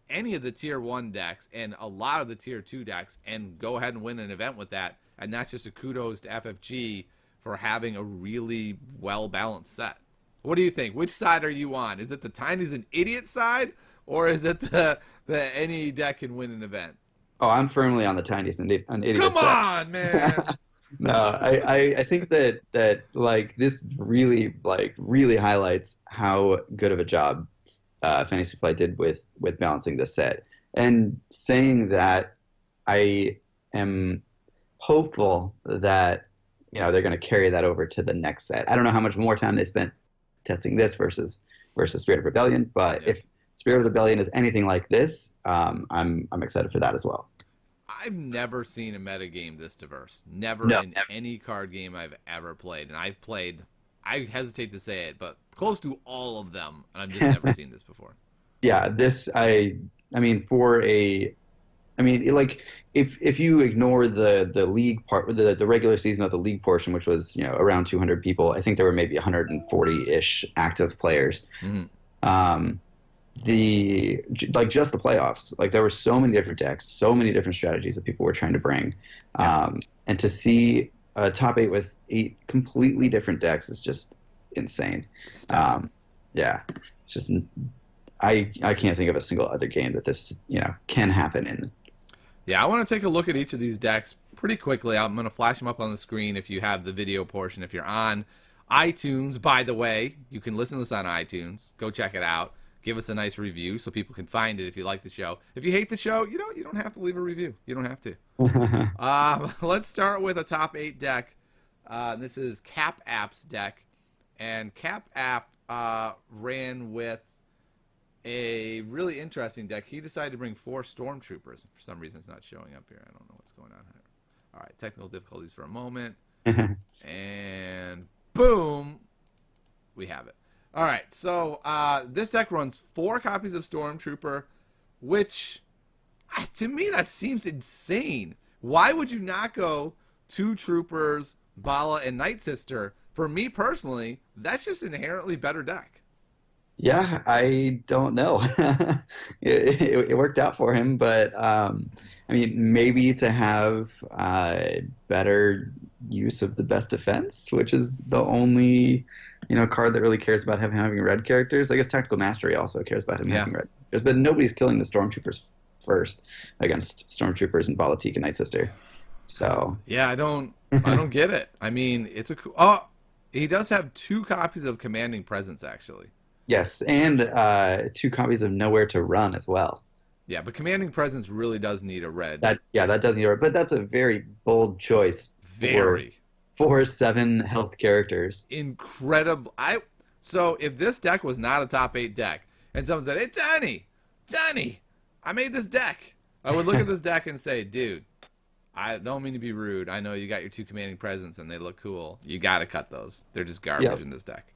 any of the tier 1 decks and a lot of the tier 2 decks and go ahead and win an event with that? And that's just a kudos to FFG for having a really well-balanced set. What do you think? Which side are you on? Is it the Tiny's an idiot side, or is it the any deck can win an event? Oh, I'm firmly on the Tiny's an idiot side. Come on, man. No, I think that like this really highlights how good of a job Fantasy Flight did with balancing this set. And saying that, I am hopeful that they're going to carry that over to the next set. I don't know how much more time they spent testing this versus Spirit of Rebellion, but if Spirit of Rebellion is anything like this, I'm excited for that as well. I've never seen a meta game this diverse. Never in any card game I've ever played. And I've played, I hesitate to say it, but close to all of them. And I've just never seen this before. Yeah, this, I mean, like, if you ignore the league part, the regular season of the league portion, which was, around 200 people, I think there were maybe 140-ish active players. Mm-hmm. Just the playoffs, like there were so many different decks, so many different strategies that people were trying to bring, and to see a top 8 with 8 completely different decks is just insane. Yeah, it's just I can't think of a single other game that this can happen in. Yeah, I want to take a look at each of these decks pretty quickly. I'm going to flash them up on the screen if you have the video portion. If you're on iTunes, by the way, you can listen to this on iTunes. Go check it out. Give us a nice review so people can find it if you like the show. If you hate the show, you don't have to leave a review. You don't have to. Let's start with a top 8 deck. This is Cap App's deck. And Cap App ran with a really interesting deck. He decided to bring 4 Stormtroopers. For some reason, it's not showing up here. I don't know what's going on here. All right, technical difficulties for a moment. And boom, we have it. All right, so this deck runs 4 copies of Stormtrooper, which, to me, that seems insane. Why would you not go two troopers, Bala, and Night Sister, for me personally, that's just inherently better deck. Yeah, I don't know. It worked out for him, but I mean, maybe to have better use of the best defense, which is the only, card that really cares about him having red characters. I guess Tactical Mastery also cares about him Yeah. having red characters, but nobody's killing the Stormtroopers first against Stormtroopers and Balatik and Night Sister. So, Yeah, I don't get it. I mean, it's a oh, he does have two copies of Commanding Presence actually. yes, and two copies of Nowhere to Run as well. Yeah, but Commanding Presence really does need a red. That does need, but that's a very bold choice for Very 4/7 health characters. incredible. So if this deck was not a top 8 deck, and someone said, "Hey, Johnny, I made this deck," I would look at this deck and say, "Dude, I don't mean to be rude. I know you got your two Commanding Presence and they look cool. You got to cut those. They're just garbage Yep. in this deck."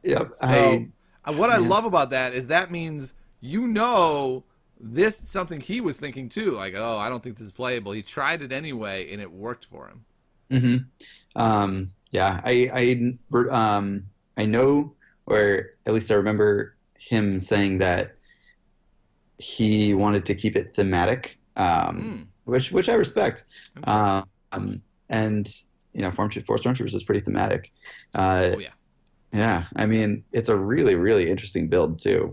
Yep. So what I Yeah. love about that is that means this is something he was thinking too. Like, oh, I don't think this is playable. He tried it anyway, and it worked for him. Yeah. I know, or at least I remember him saying that he wanted to keep it thematic, which I respect. Interesting. And Four Stormtroopers is pretty thematic. Oh yeah. Yeah, I mean, it's a really, really interesting build too.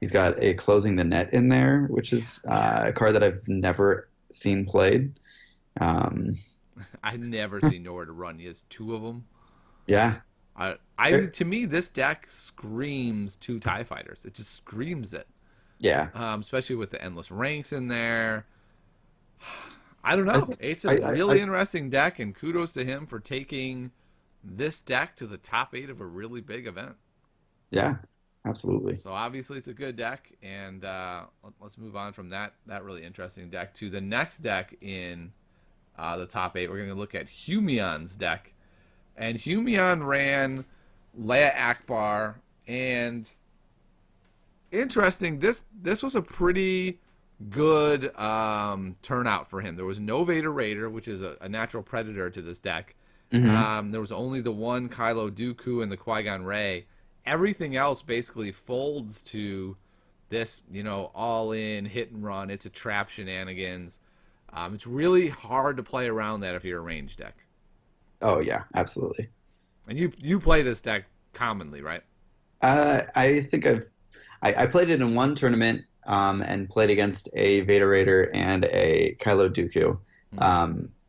He's got a Closing the Net in there, which is a card that I've never seen played. Um, I've never seen Nowhere to Run. He has two of them. yeah, To me, this deck screams two TIE fighters. It just screams it. yeah. Especially with the endless ranks in there. I don't I know. think It's I, a I, really I interesting deck, and kudos to him for taking this deck to the top 8 of a really big event. yeah, absolutely. So obviously it's a good deck, and let's move on from that really interesting deck to the next deck in the top 8. We're going to look at Humion's deck, and Humion ran Leia Akbar, and interesting. This was a pretty good turnout for him. There was no Vader Raider, which is a natural predator to this deck. Hmm. There was only the one Kylo Dooku and the Qui-Gon Ray. Everything else basically folds to this, all in hit and run. It's a trap shenanigans. It's really hard to play around that if you're a range deck. Oh yeah, absolutely. And you play this deck commonly, right? I think I played it in one tournament, and played against a Vader Raider and a Kylo Dooku.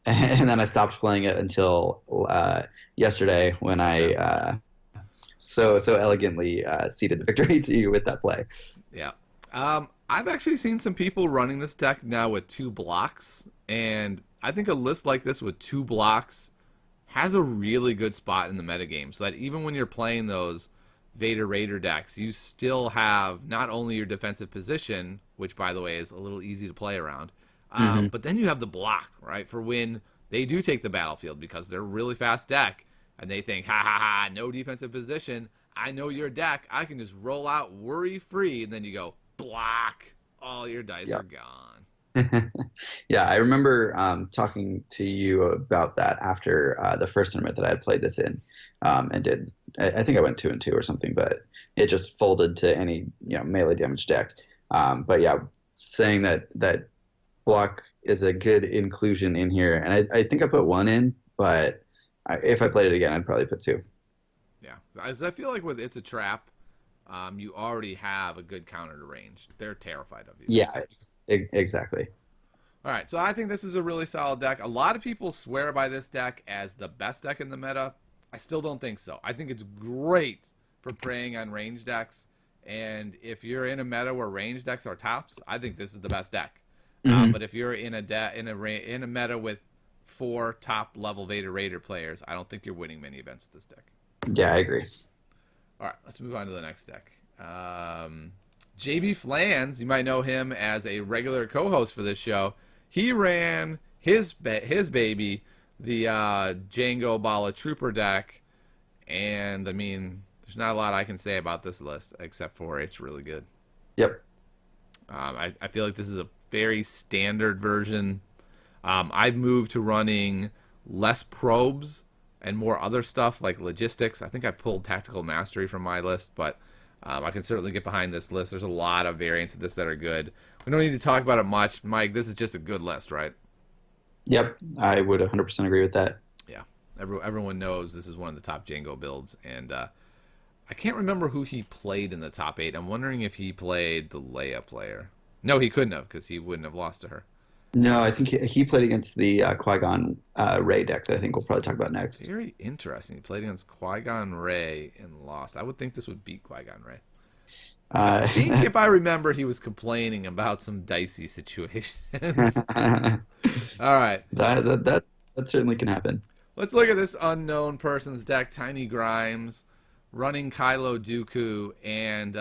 And then I stopped playing it until yesterday when I so elegantly ceded the victory to you with that play. Yeah. I've actually seen some people running this deck now with 2 blocks, and I think a list like this with 2 blocks has a really good spot in the metagame, so that even when you're playing those Vader Raider decks, you still have not only your defensive position, which by the way is a little easy to play around, Hmm. but then you have the block, right, for when they do take the battlefield, because they're a really fast deck, and they think, ha ha ha, no defensive position. I know your deck. I can just roll out worry free, and then you go block. All your dice are gone. Yeah, I remember talking to you about that after the first tournament that I had played this in, and did. I think I went 2-2 or something, but it just folded to any melee damage deck. But yeah, saying that block is a good inclusion in here, and I think I put 1 in, but if I played it again, I'd probably put 2. Yeah, as I feel like with It's a Trap, you already have a good counter to range. They're terrified of you. Yeah, exactly. All right, so I think this is a really solid deck. A lot of people swear by this deck as the best deck in the meta. I still don't think so. I think it's great for preying on range decks, and if you're in a meta where range decks are tops, I think this is the best deck. Hmm. But if you're in a meta with 4 top level Vader Raider players, I don't think you're winning many events with this deck. Yeah, I agree. All right, let's move on to the next deck. JB Flans, you might know him as a regular co-host for this show. He ran his baby, the Django Bala Trooper deck, and I mean, there's not a lot I can say about this list except for it's really good. Yep. I feel like this is a very standard version. I've moved to running less probes and more other stuff like logistics. I think I pulled Tactical Mastery from my list, but I can certainly get behind this list. There's a lot of variants of this that are good. We don't need to talk about it much. Mike, this is just a good list, right? Yep, I would 100% agree with that. Yeah. Everyone knows this is one of the top Django builds, and I can't remember who he played in the top 8. I'm wondering if he played the Leia player. No, he couldn't have, because he wouldn't have lost to her. No, I think he played against the Qui-Gon Rey deck that I think we'll probably talk about next. Very interesting. He played against Qui-Gon Rey and lost. I would think this would beat Qui-Gon Rey. I think if I remember, he was complaining about some dicey situations. All right. That certainly can happen. Let's look at this unknown person's deck, Tiny Grimes, running Kylo Dooku. And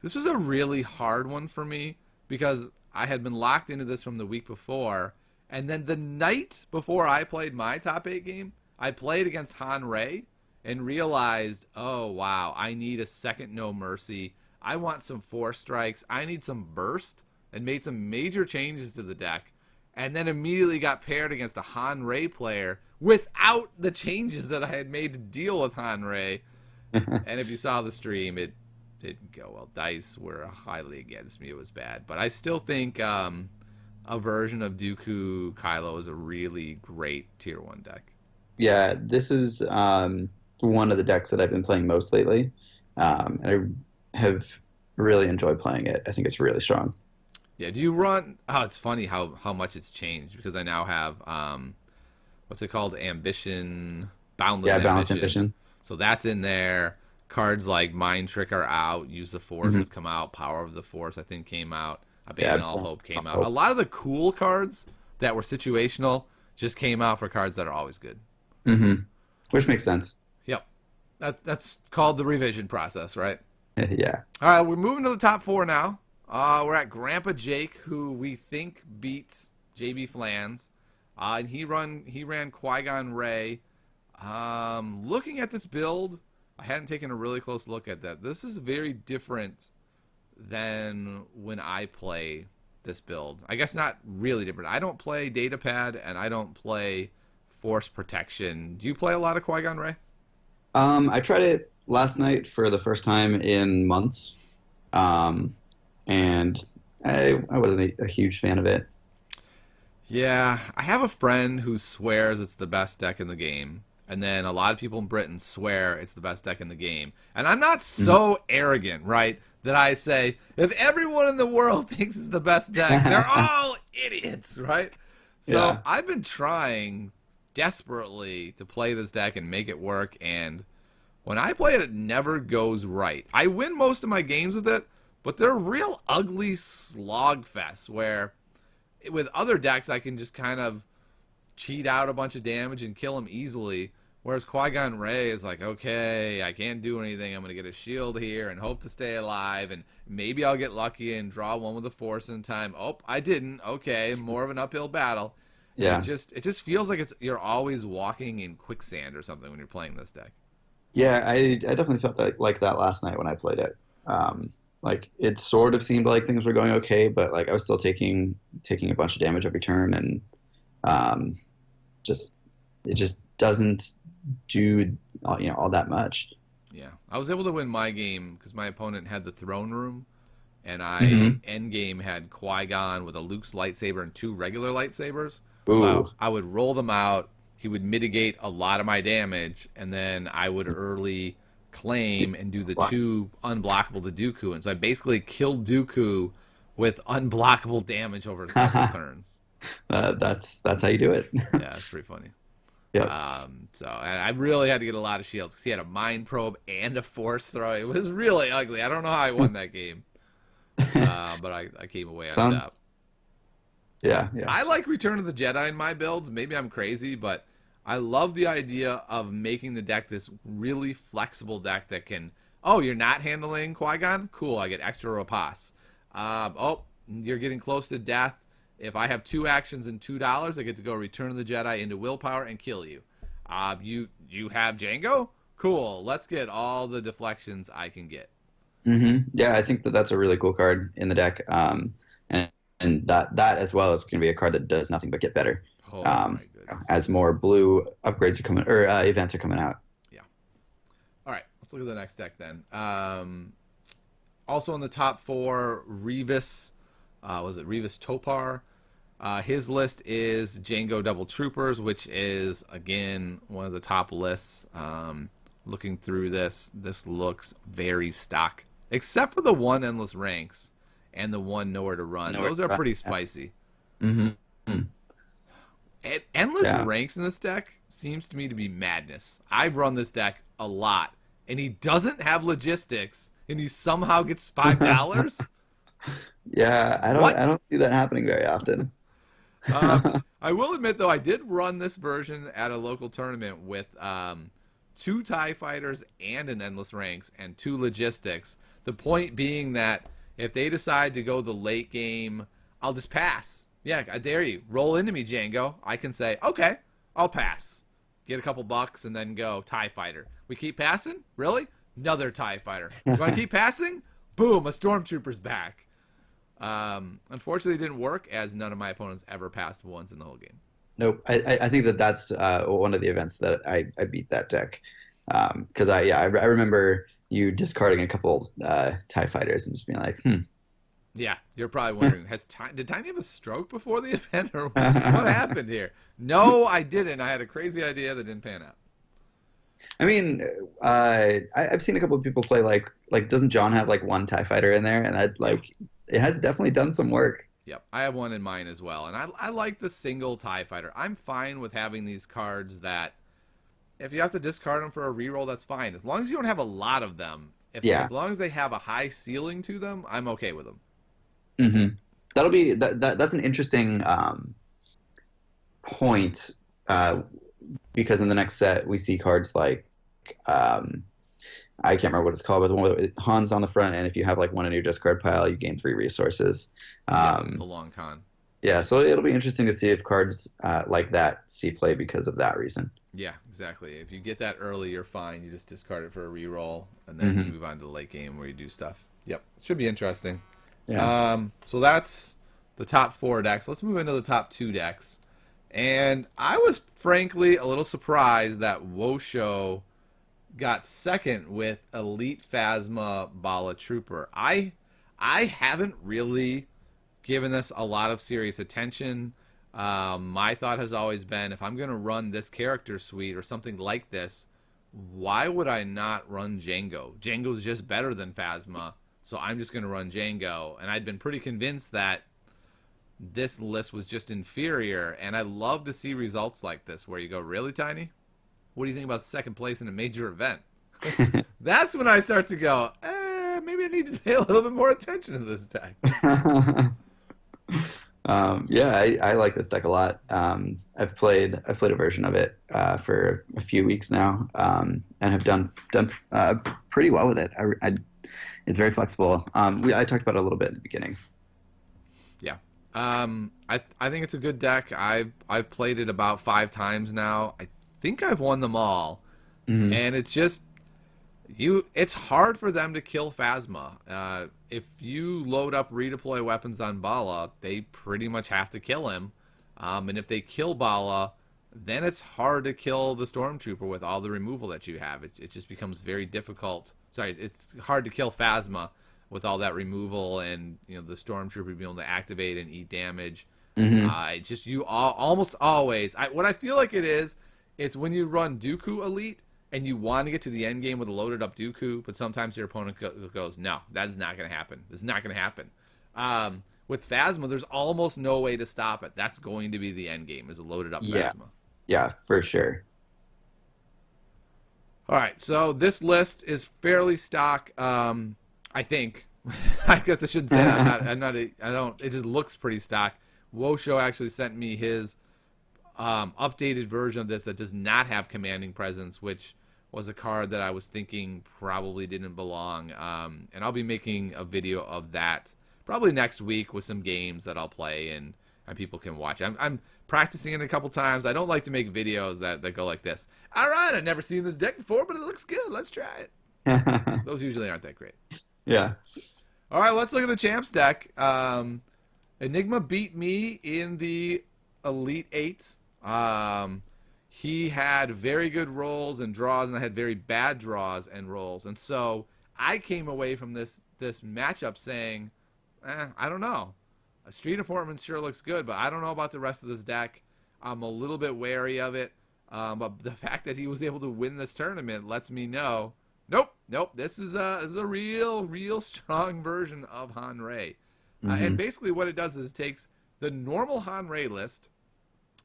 this was a really hard one for me because I had been locked into this from the week before. And then the night before I played my top 8 game, I played against Han Rey and realized, oh, wow, I need a second No Mercy. I want some Force Strikes. I need some Burst, and made some major changes to the deck. And then immediately got paired against a Han Rey player without the changes that I had made to deal with Han Rey. And if you saw the stream, it didn't go well. Dice were highly against me. It was bad. But I still think a version of Dooku Kylo is a really great tier 1 deck. Yeah, this is one of the decks that I've been playing most lately. And I have really enjoyed playing it. I think it's really strong. Yeah, do you run... Oh, it's funny how much it's changed because I now have, what's it called? Ambition... Boundless Ambition. So that's in there. Cards like Mind Trick are out. Use the Force have come out. Power of the Force, I think, came out. Abandon All Hope came out. A lot of the cool cards that were situational just came out for cards that are always good. Mm-hmm. Which makes sense. Yep. That's called the revision process, right? Yeah. All right, we're moving to the top 4 now. We're at Grandpa Jake, who we think beats JB Flans. And he ran Qui-Gon Rey. Looking at this build, I hadn't taken a really close look at that. This is very different than when I play this build. I guess not really different. I don't play Datapad, and I don't play Force Protection. Do you play a lot of Qui-Gon Rey? I tried it last night for the first time in months, and I wasn't a huge fan of it. Yeah, I have a friend who swears it's the best deck in the game, and then a lot of people in Britain swear it's the best deck in the game. And I'm not so arrogant, right, that I say, if everyone in the world thinks it's the best deck, they're all idiots, right? So yeah. I've been trying desperately to play this deck and make it work, and when I play it, it never goes right. I win most of my games with it, but they're real ugly slog fests where with other decks I can just kind of cheat out a bunch of damage and kill them easily, whereas Qui-Gon Rey is like, okay, I can't do anything. I'm going to get a shield here and hope to stay alive, and maybe I'll get lucky and draw one with the Force in time. Oh, I didn't. Okay, more of an uphill battle. Yeah. It just feels like you're always walking in quicksand or something when you're playing this deck. Yeah, I definitely felt like that last night when I played it. Like it sort of seemed like things were going okay, but like I was still taking a bunch of damage every turn, and it just doesn't do all that much. Yeah, I was able to win my game because my opponent had the throne room, and I endgame had Qui-Gon with a Luke's lightsaber and 2 regular lightsabers. Ooh. So I would roll them out. He would mitigate a lot of my damage, and then I would early claim and do the 2 unblockable to Dooku. And so I basically killed Dooku with unblockable damage over several turns. That's how you do it. Yeah, it's pretty funny. Yeah. So and I really had to get a lot of shields because he had a mind probe and a force throw. It was really ugly. I don't know how I won that game, but I came away on top. Yeah. I like Return of the Jedi in my builds. Maybe I'm crazy, but I love the idea of making the deck this really flexible deck that can, you're not handling Qui-Gon? Cool, I get extra Rapace. You're getting close to death. If I have 2 actions and $2, I get to go Return of the Jedi into Willpower and kill you. You have Django? Cool, let's get all the deflections I can get. Mm-hmm. Yeah, I think that's a really cool card in the deck. And that as well is going to be a card that does nothing but get better. Oh my goodness. as more blue upgrades are coming or events are coming out. Yeah. All right, let's look at the next deck then. Also in the top four, Revis. Was it Revis Topar? His list is Django Double Troopers, which is, again, one of the top lists. Looking through this looks very stock. Except for the one Endless Ranks and the one Nowhere to Run. Those are pretty spicy. Mm-hmm. Endless Ranks in this deck seems to me to be madness. I've run this deck a lot, and he doesn't have logistics, and he somehow gets $5? Yeah, I don't see that happening very often. I will admit, though, I did run this version at a local tournament with 2 TIE fighters and an Endless Ranks and 2 logistics. The point being that if they decide to go the late game, I'll just pass. Yeah, I dare you. Roll into me, Django. I can say, okay, I'll pass. Get a couple bucks and then go TIE fighter. We keep passing? Really? Another TIE fighter. You want to keep passing? Boom, a stormtrooper's back. Unfortunately, it didn't work, as none of my opponents ever passed once in the whole game. Nope. I think that's one of the events that I beat that deck. Because I remember you discarding a couple TIE fighters and just being like, Yeah, you're probably wondering, did Tiny have a stroke before the event, or what happened here? No, I didn't. I had a crazy idea that didn't pan out. I mean, I've seen a couple of people play like doesn't John have like 1 TIE fighter in there, and that it has definitely done some work. Yep, I have one in mine as well, and I like the single TIE fighter. I'm fine with having these cards that, if you have to discard them for a reroll, that's fine. As long as you don't have a lot of them, as long as they have a high ceiling to them, I'm okay with them. Mm-hmm. That'll be that's an interesting point, because in the next set we see cards like I can't remember what it's called, but the one with Han's on the front, and if you have like 1 in your discard pile, you gain 3 resources. The long con. Yeah, so it'll be interesting to see if cards like that see play because of that reason. Yeah, exactly. If you get that early, you're fine. You just discard it for a reroll, and then you move on to the late game where you do stuff. Yep, should be interesting. Yeah. So that's the top 4 decks. Let's move into the top 2 decks. And I was frankly a little surprised that Wosho got second with Elite Phasma Bala Trooper. I haven't really given this a lot of serious attention. My thought has always been, if I'm going to run this character suite or something like this, why would I not run Django? Django's just better than Phasma, so I'm just going to run Django. And I'd been pretty convinced that this list was just inferior, and I love to see results like this where you go, really, Tiny? What do you think about second place in a major event? That's when I start to go, maybe I need to pay a little bit more attention to this deck. I like this deck a lot. I've played a version of it for a few weeks now, and have done pretty well with it. It's very flexible. I talked about it a little bit in the beginning. Yeah. I think it's a good deck. I've played it about 5 times now. I think I've won them all. Mm-hmm. And it's just it's hard for them to kill Phasma. If you load up redeploy weapons on Bala, they pretty much have to kill him. And if they kill Bala, then it's hard to kill the Stormtrooper with all the removal that you have. It just becomes very difficult. Sorry, it's hard to kill Phasma with all that removal, and the Stormtrooper being able to activate and eat damage. Mm-hmm. Almost always. What I feel like it's when you run Dooku Elite and you want to get to the end game with a loaded up Dooku, but sometimes your opponent goes, no, that's not going to happen. This is not going to happen. With Phasma, there's almost no way to stop it. That's going to be the end game, is a loaded up Phasma. Yeah, for sure. All right, so this list is fairly stock. I think. I guess I shouldn't say that. It just looks pretty stock. Wosho actually sent me his updated version of this that does not have Commanding Presence, which was a card that I was thinking probably didn't belong. And I'll be making a video of that probably next week with some games that I'll play and people can watch. I'm practicing it a couple times. I don't like to make videos that go like this. All right, I've never seen this deck before, but it looks good. Let's try it. Those usually aren't that great. Yeah. All right, let's look at the Champs deck. Enigma beat me in the Elite 8. Um, he had very good rolls and draws, and I had very bad draws and rolls. And so I came away from this matchup saying, I don't know. A Street Informant sure looks good, but I don't know about the rest of this deck. I'm a little bit wary of it. But the fact that he was able to win this tournament lets me know, nope, this is a real strong version of Han Rei. And basically what it does is it takes the normal Han Rei list,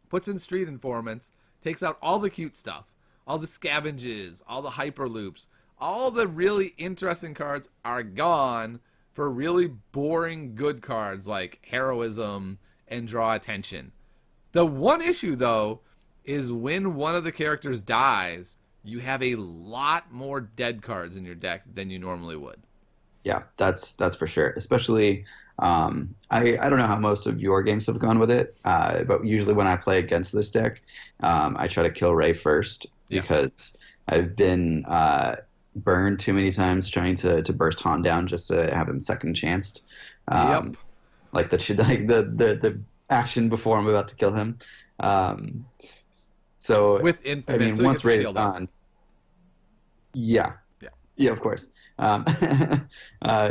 puts in Street Informants, takes out all the cute stuff, all the scavenges, all the hyperloops, all the really interesting cards are gone for really boring good cards like Heroism and Draw Attention. The one issue, though, is when one of the characters dies, you have a lot more dead cards in your deck than you normally would. Yeah, that's for sure. Especially, I don't know how most of your games have gone with it, but usually when I play against this deck, I try to kill Ray first because I've been burned too many times trying to burst Han down just to have him second chanced. Like the action before I'm about to kill him. So with Infamous, I mean, so once Ray's shield gone, yeah, of course.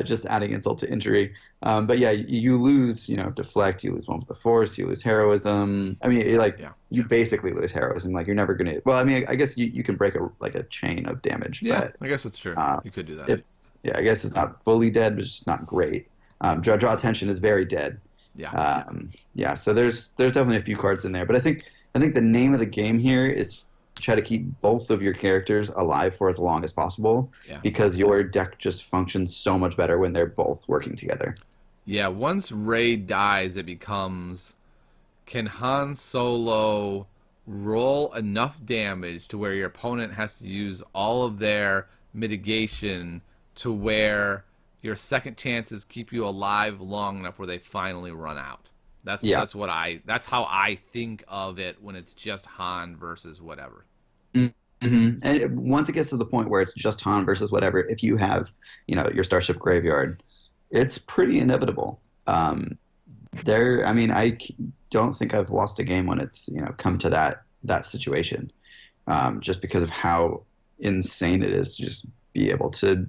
Just adding insult to injury. But yeah, you lose, deflect, you lose one with the force, you lose heroism. I mean, you basically lose heroism. Like you're never gonna. Well, I mean, I guess you can break a chain of damage. Yeah, but, I guess it's true. You could do that. I guess it's not fully dead, but it's just not great. Draw attention is very dead. Yeah. So there's definitely a few cards in there, but I think the name of the game here is try to keep both of your characters alive for as long as possible because your deck just functions so much better when they're both working together. Yeah, once Rey dies, it becomes, can Han Solo roll enough damage to where your opponent has to use all of their mitigation to where your second chances keep you alive long enough where they finally run out. That's how I think of it when it's just Han versus whatever. Mm-hmm. And once it gets to the point where it's just Han versus whatever, if you have, your Starship Graveyard, it's pretty inevitable. I mean, I don't think I've lost a game when it's, come to that situation, just because of how insane it is to just be able to,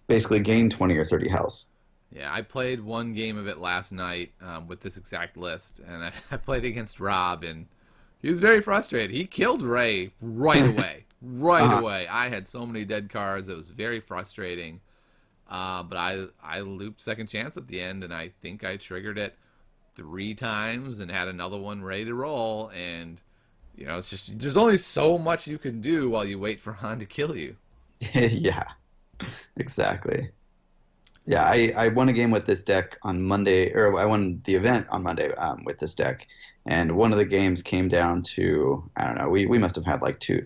basically gain 20 or 30 health. Yeah, I played one game of it last night with this exact list, and I played against Rob, and he was very frustrated. He killed Ray right away. Away. I had so many dead cards. It was very frustrating. But I looped second chance at the end, and I think I triggered it 3 times and had another one ready to roll. And, it's just, there's only so much you can do while you wait for Han to kill you. Yeah, exactly. Yeah, I won a game with this deck on Monday, or I won the event on Monday with this deck, and one of the games came down to, I don't know, we must have had like 2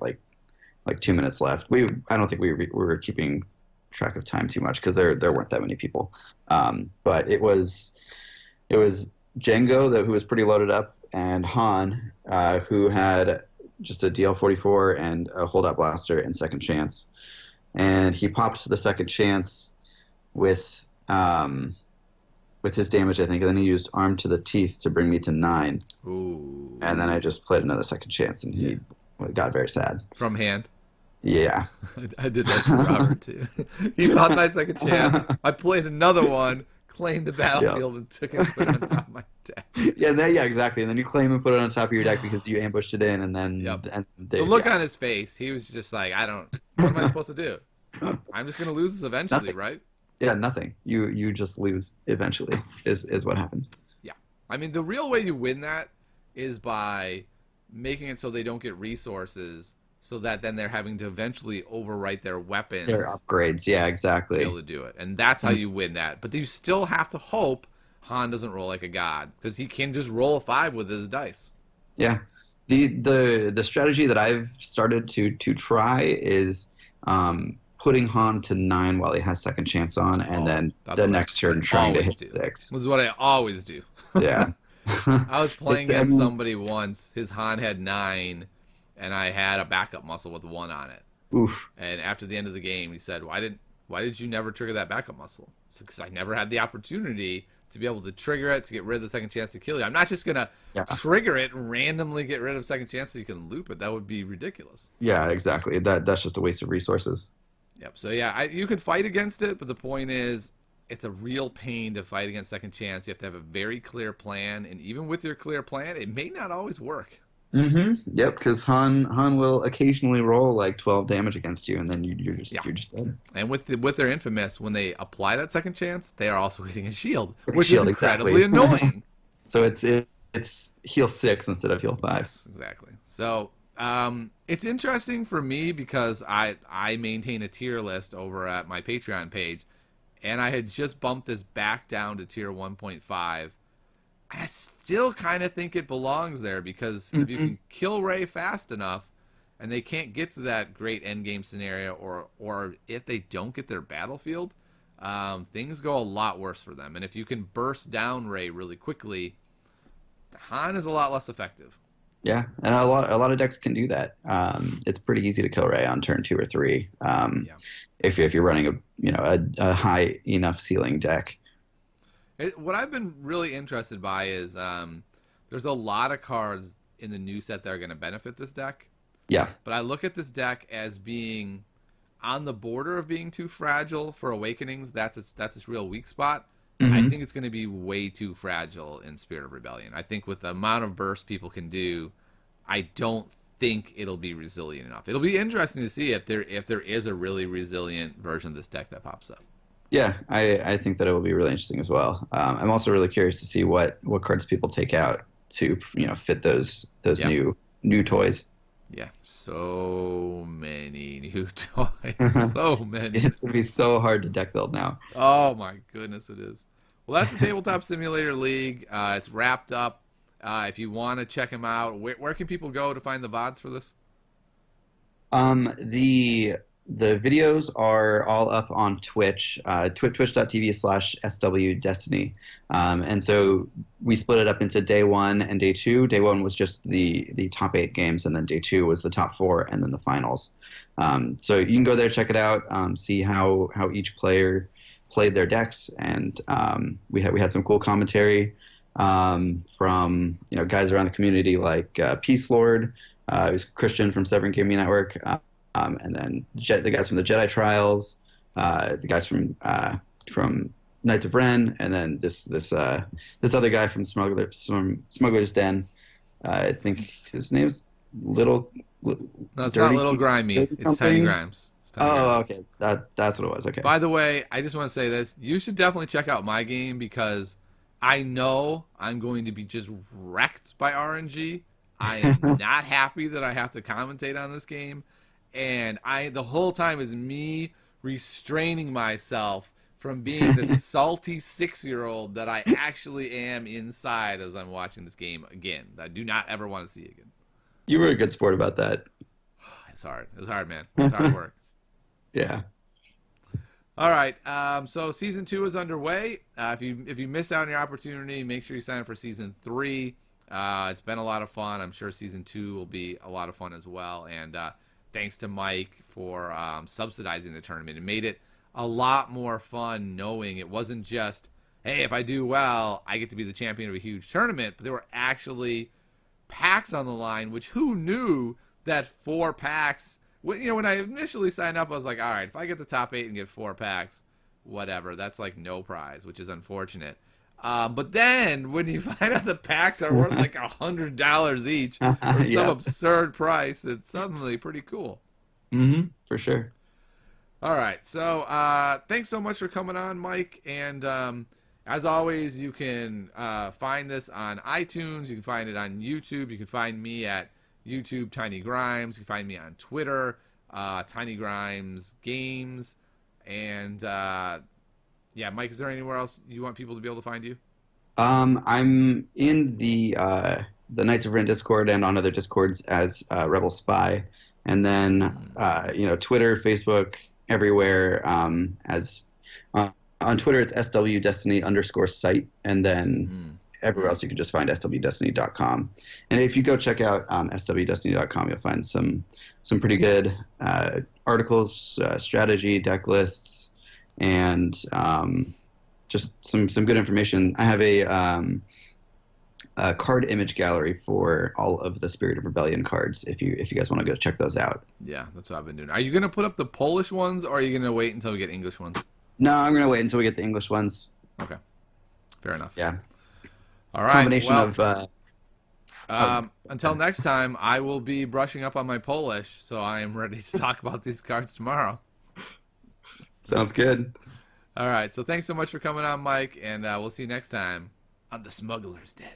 minutes left. I don't think we were keeping track of time too much because there weren't that many people. But it was Django who was pretty loaded up, and Han who had just a DL-44 and a holdout blaster and second chance, and he popped the second chance with his damage, I think, and then he used Arm to the Teeth to bring me to 9. Ooh. And then I just played another second chance, and he got very sad. From hand? Yeah. I did that to Robert, too. He popped my second chance. I played another one, claimed the battlefield, and took it and put it on top of my deck. Yeah, exactly. And then you claim and put it on top of your deck because you ambushed it in, and then... The look on his face, he was just like, what am I supposed to do? I'm just going to lose this eventually, Nothing. Right? Yeah, nothing. You just lose eventually is what happens. Yeah. I mean, the real way you win that is by making it so they don't get resources, so that then they're having to eventually overwrite their weapons. Their upgrades, yeah, exactly. To be able to do it. And that's how you win that. But you still have to hope Han doesn't roll like a god, because he can just roll a 5 with his dice. Yeah. The strategy that I've started to try is putting Han to 9 while he has second chance on, and then the next turn trying to hit 6. This is what I always do. Yeah. I was playing against somebody once. His Han had 9, and I had a backup muscle with 1 on it. Oof. And after the end of the game, he said, "Why did you never trigger that backup muscle?" Because I never had the opportunity to be able to trigger it to get rid of the second chance to kill you. I'm not just gonna Yeah. trigger it and randomly get rid of second chance so you can loop it. That would be ridiculous. Yeah, exactly. That's just a waste of resources. Yep. So yeah, you could fight against it, but the point is, it's a real pain to fight against second chance. You have to have a very clear plan, and even with your clear plan, it may not always work. Yep, because Han will occasionally roll like 12 damage against you, and then Yeah. you're just dead. And with their infamous, when they apply that second chance, they are also hitting a shield, Hitting which shield, is incredibly exactly. annoying. So it's heal 6 instead of heal 5. Yes, exactly. So it's interesting for me because I maintain a tier list over at my Patreon page, and I had just bumped this back down to tier 1.5. I still kind of think it belongs there because if you can kill Rey fast enough, and they can't get to that great endgame scenario, or if they don't get their battlefield, things go a lot worse for them. And if you can burst down Rey really quickly, Han is a lot less effective. Yeah, and a lot of decks can do that. It's pretty easy to kill Rey on turn 2 or 3. Yeah. If you're running a high enough ceiling deck. What I've been really interested by is there's a lot of cards in the new set that are going to benefit this deck. Yeah. But I look at this deck as being on the border of being too fragile for Awakenings. That's its real weak spot. I think it's going to be way too fragile in Spirit of Rebellion. I think with the amount of burst people can do, I don't think it'll be resilient enough. It'll be interesting to see if there is a really resilient version of this deck that pops up. Yeah, I think that it will be really interesting as well. I'm also really curious to see what cards people take out to fit those new toys. Yeah, so many new toys. So many. It's gonna be so hard to deck build now. Oh my goodness, it is. Well, that's the Tabletop Simulator League. It's wrapped up. If you want to check them out, where can people go to find the VODs for this? The videos are all up on Twitch, twitch.tv/SWDestiny. And so we split it up into day 1 and day 2. Day 1 was just the top 8 games, and then day 2 was the top 4 and then the finals. So you can go there, check it out, see how each player played their decks, and we had some cool commentary from guys around the community like Peace Lord, who's Christian from Severn Gaming Network. And then the guys from the Jedi Trials, the guys from Knights of Ren, and then this other guy from Smugglers Den. I think his name's Little. No, it's not Little Grimy. It's Tiny Grimes. Okay, that's what it was. Okay. By the way, I just want to say this: you should definitely check out my game because I know I'm going to be just wrecked by RNG. I am not happy that I have to commentate on this game. And the whole time is me restraining myself from being the salty 6-year-old that I actually am inside as I'm watching this game again. That I do not ever want to see again. You were a good sport about that. It's hard. It's hard, man. It's hard work. Yeah. All right. So season 2 is underway. If you miss out on your opportunity, make sure you sign up for season 3. It's been a lot of fun. I'm sure season 2 will be a lot of fun as well. And thanks to Mike for subsidizing the tournament. It made it a lot more fun knowing it wasn't just, hey, if I do well, I get to be the champion of a huge tournament. But there were actually packs on the line, which who knew that 4 packs... when I initially signed up, I was like, all right, if I get the top 8 and get 4 packs, whatever. That's like no prize, which is unfortunate. But then when you find out the packs are worth like $100 each or some absurd price, it's suddenly pretty cool. For sure. All right. So thanks so much for coming on, Mike. And as always, you can find this on iTunes. You can find it on YouTube. You can find me at YouTube, Tiny Grimes. You can find me on Twitter, Tiny Grimes Games. And yeah, Mike, is there anywhere else you want people to be able to find you? I'm in the Knights of Ren Discord and on other Discords as Rebel Spy, and then Twitter, Facebook, everywhere. As on Twitter, it's SWDestiny_site, and then everywhere else you can just find SWDestiny.com. And if you go check out SWDestiny.com, you'll find some pretty good articles, strategy, deck lists, and just some good information. I have a card image gallery for all of the Spirit of Rebellion cards. If you guys want to go check those out. Yeah, that's what I've been doing. Are you gonna put up the Polish ones, or are you gonna wait until we get English ones? No, I'm gonna wait until we get the English ones. Okay, fair enough. Yeah, All right. combination Well, until next time, I will be brushing up on my Polish, so I am ready to talk about these cards tomorrow. sounds good. All right. So thanks so much for coming on, Mike, and we'll see you next time on the Smugglers Den.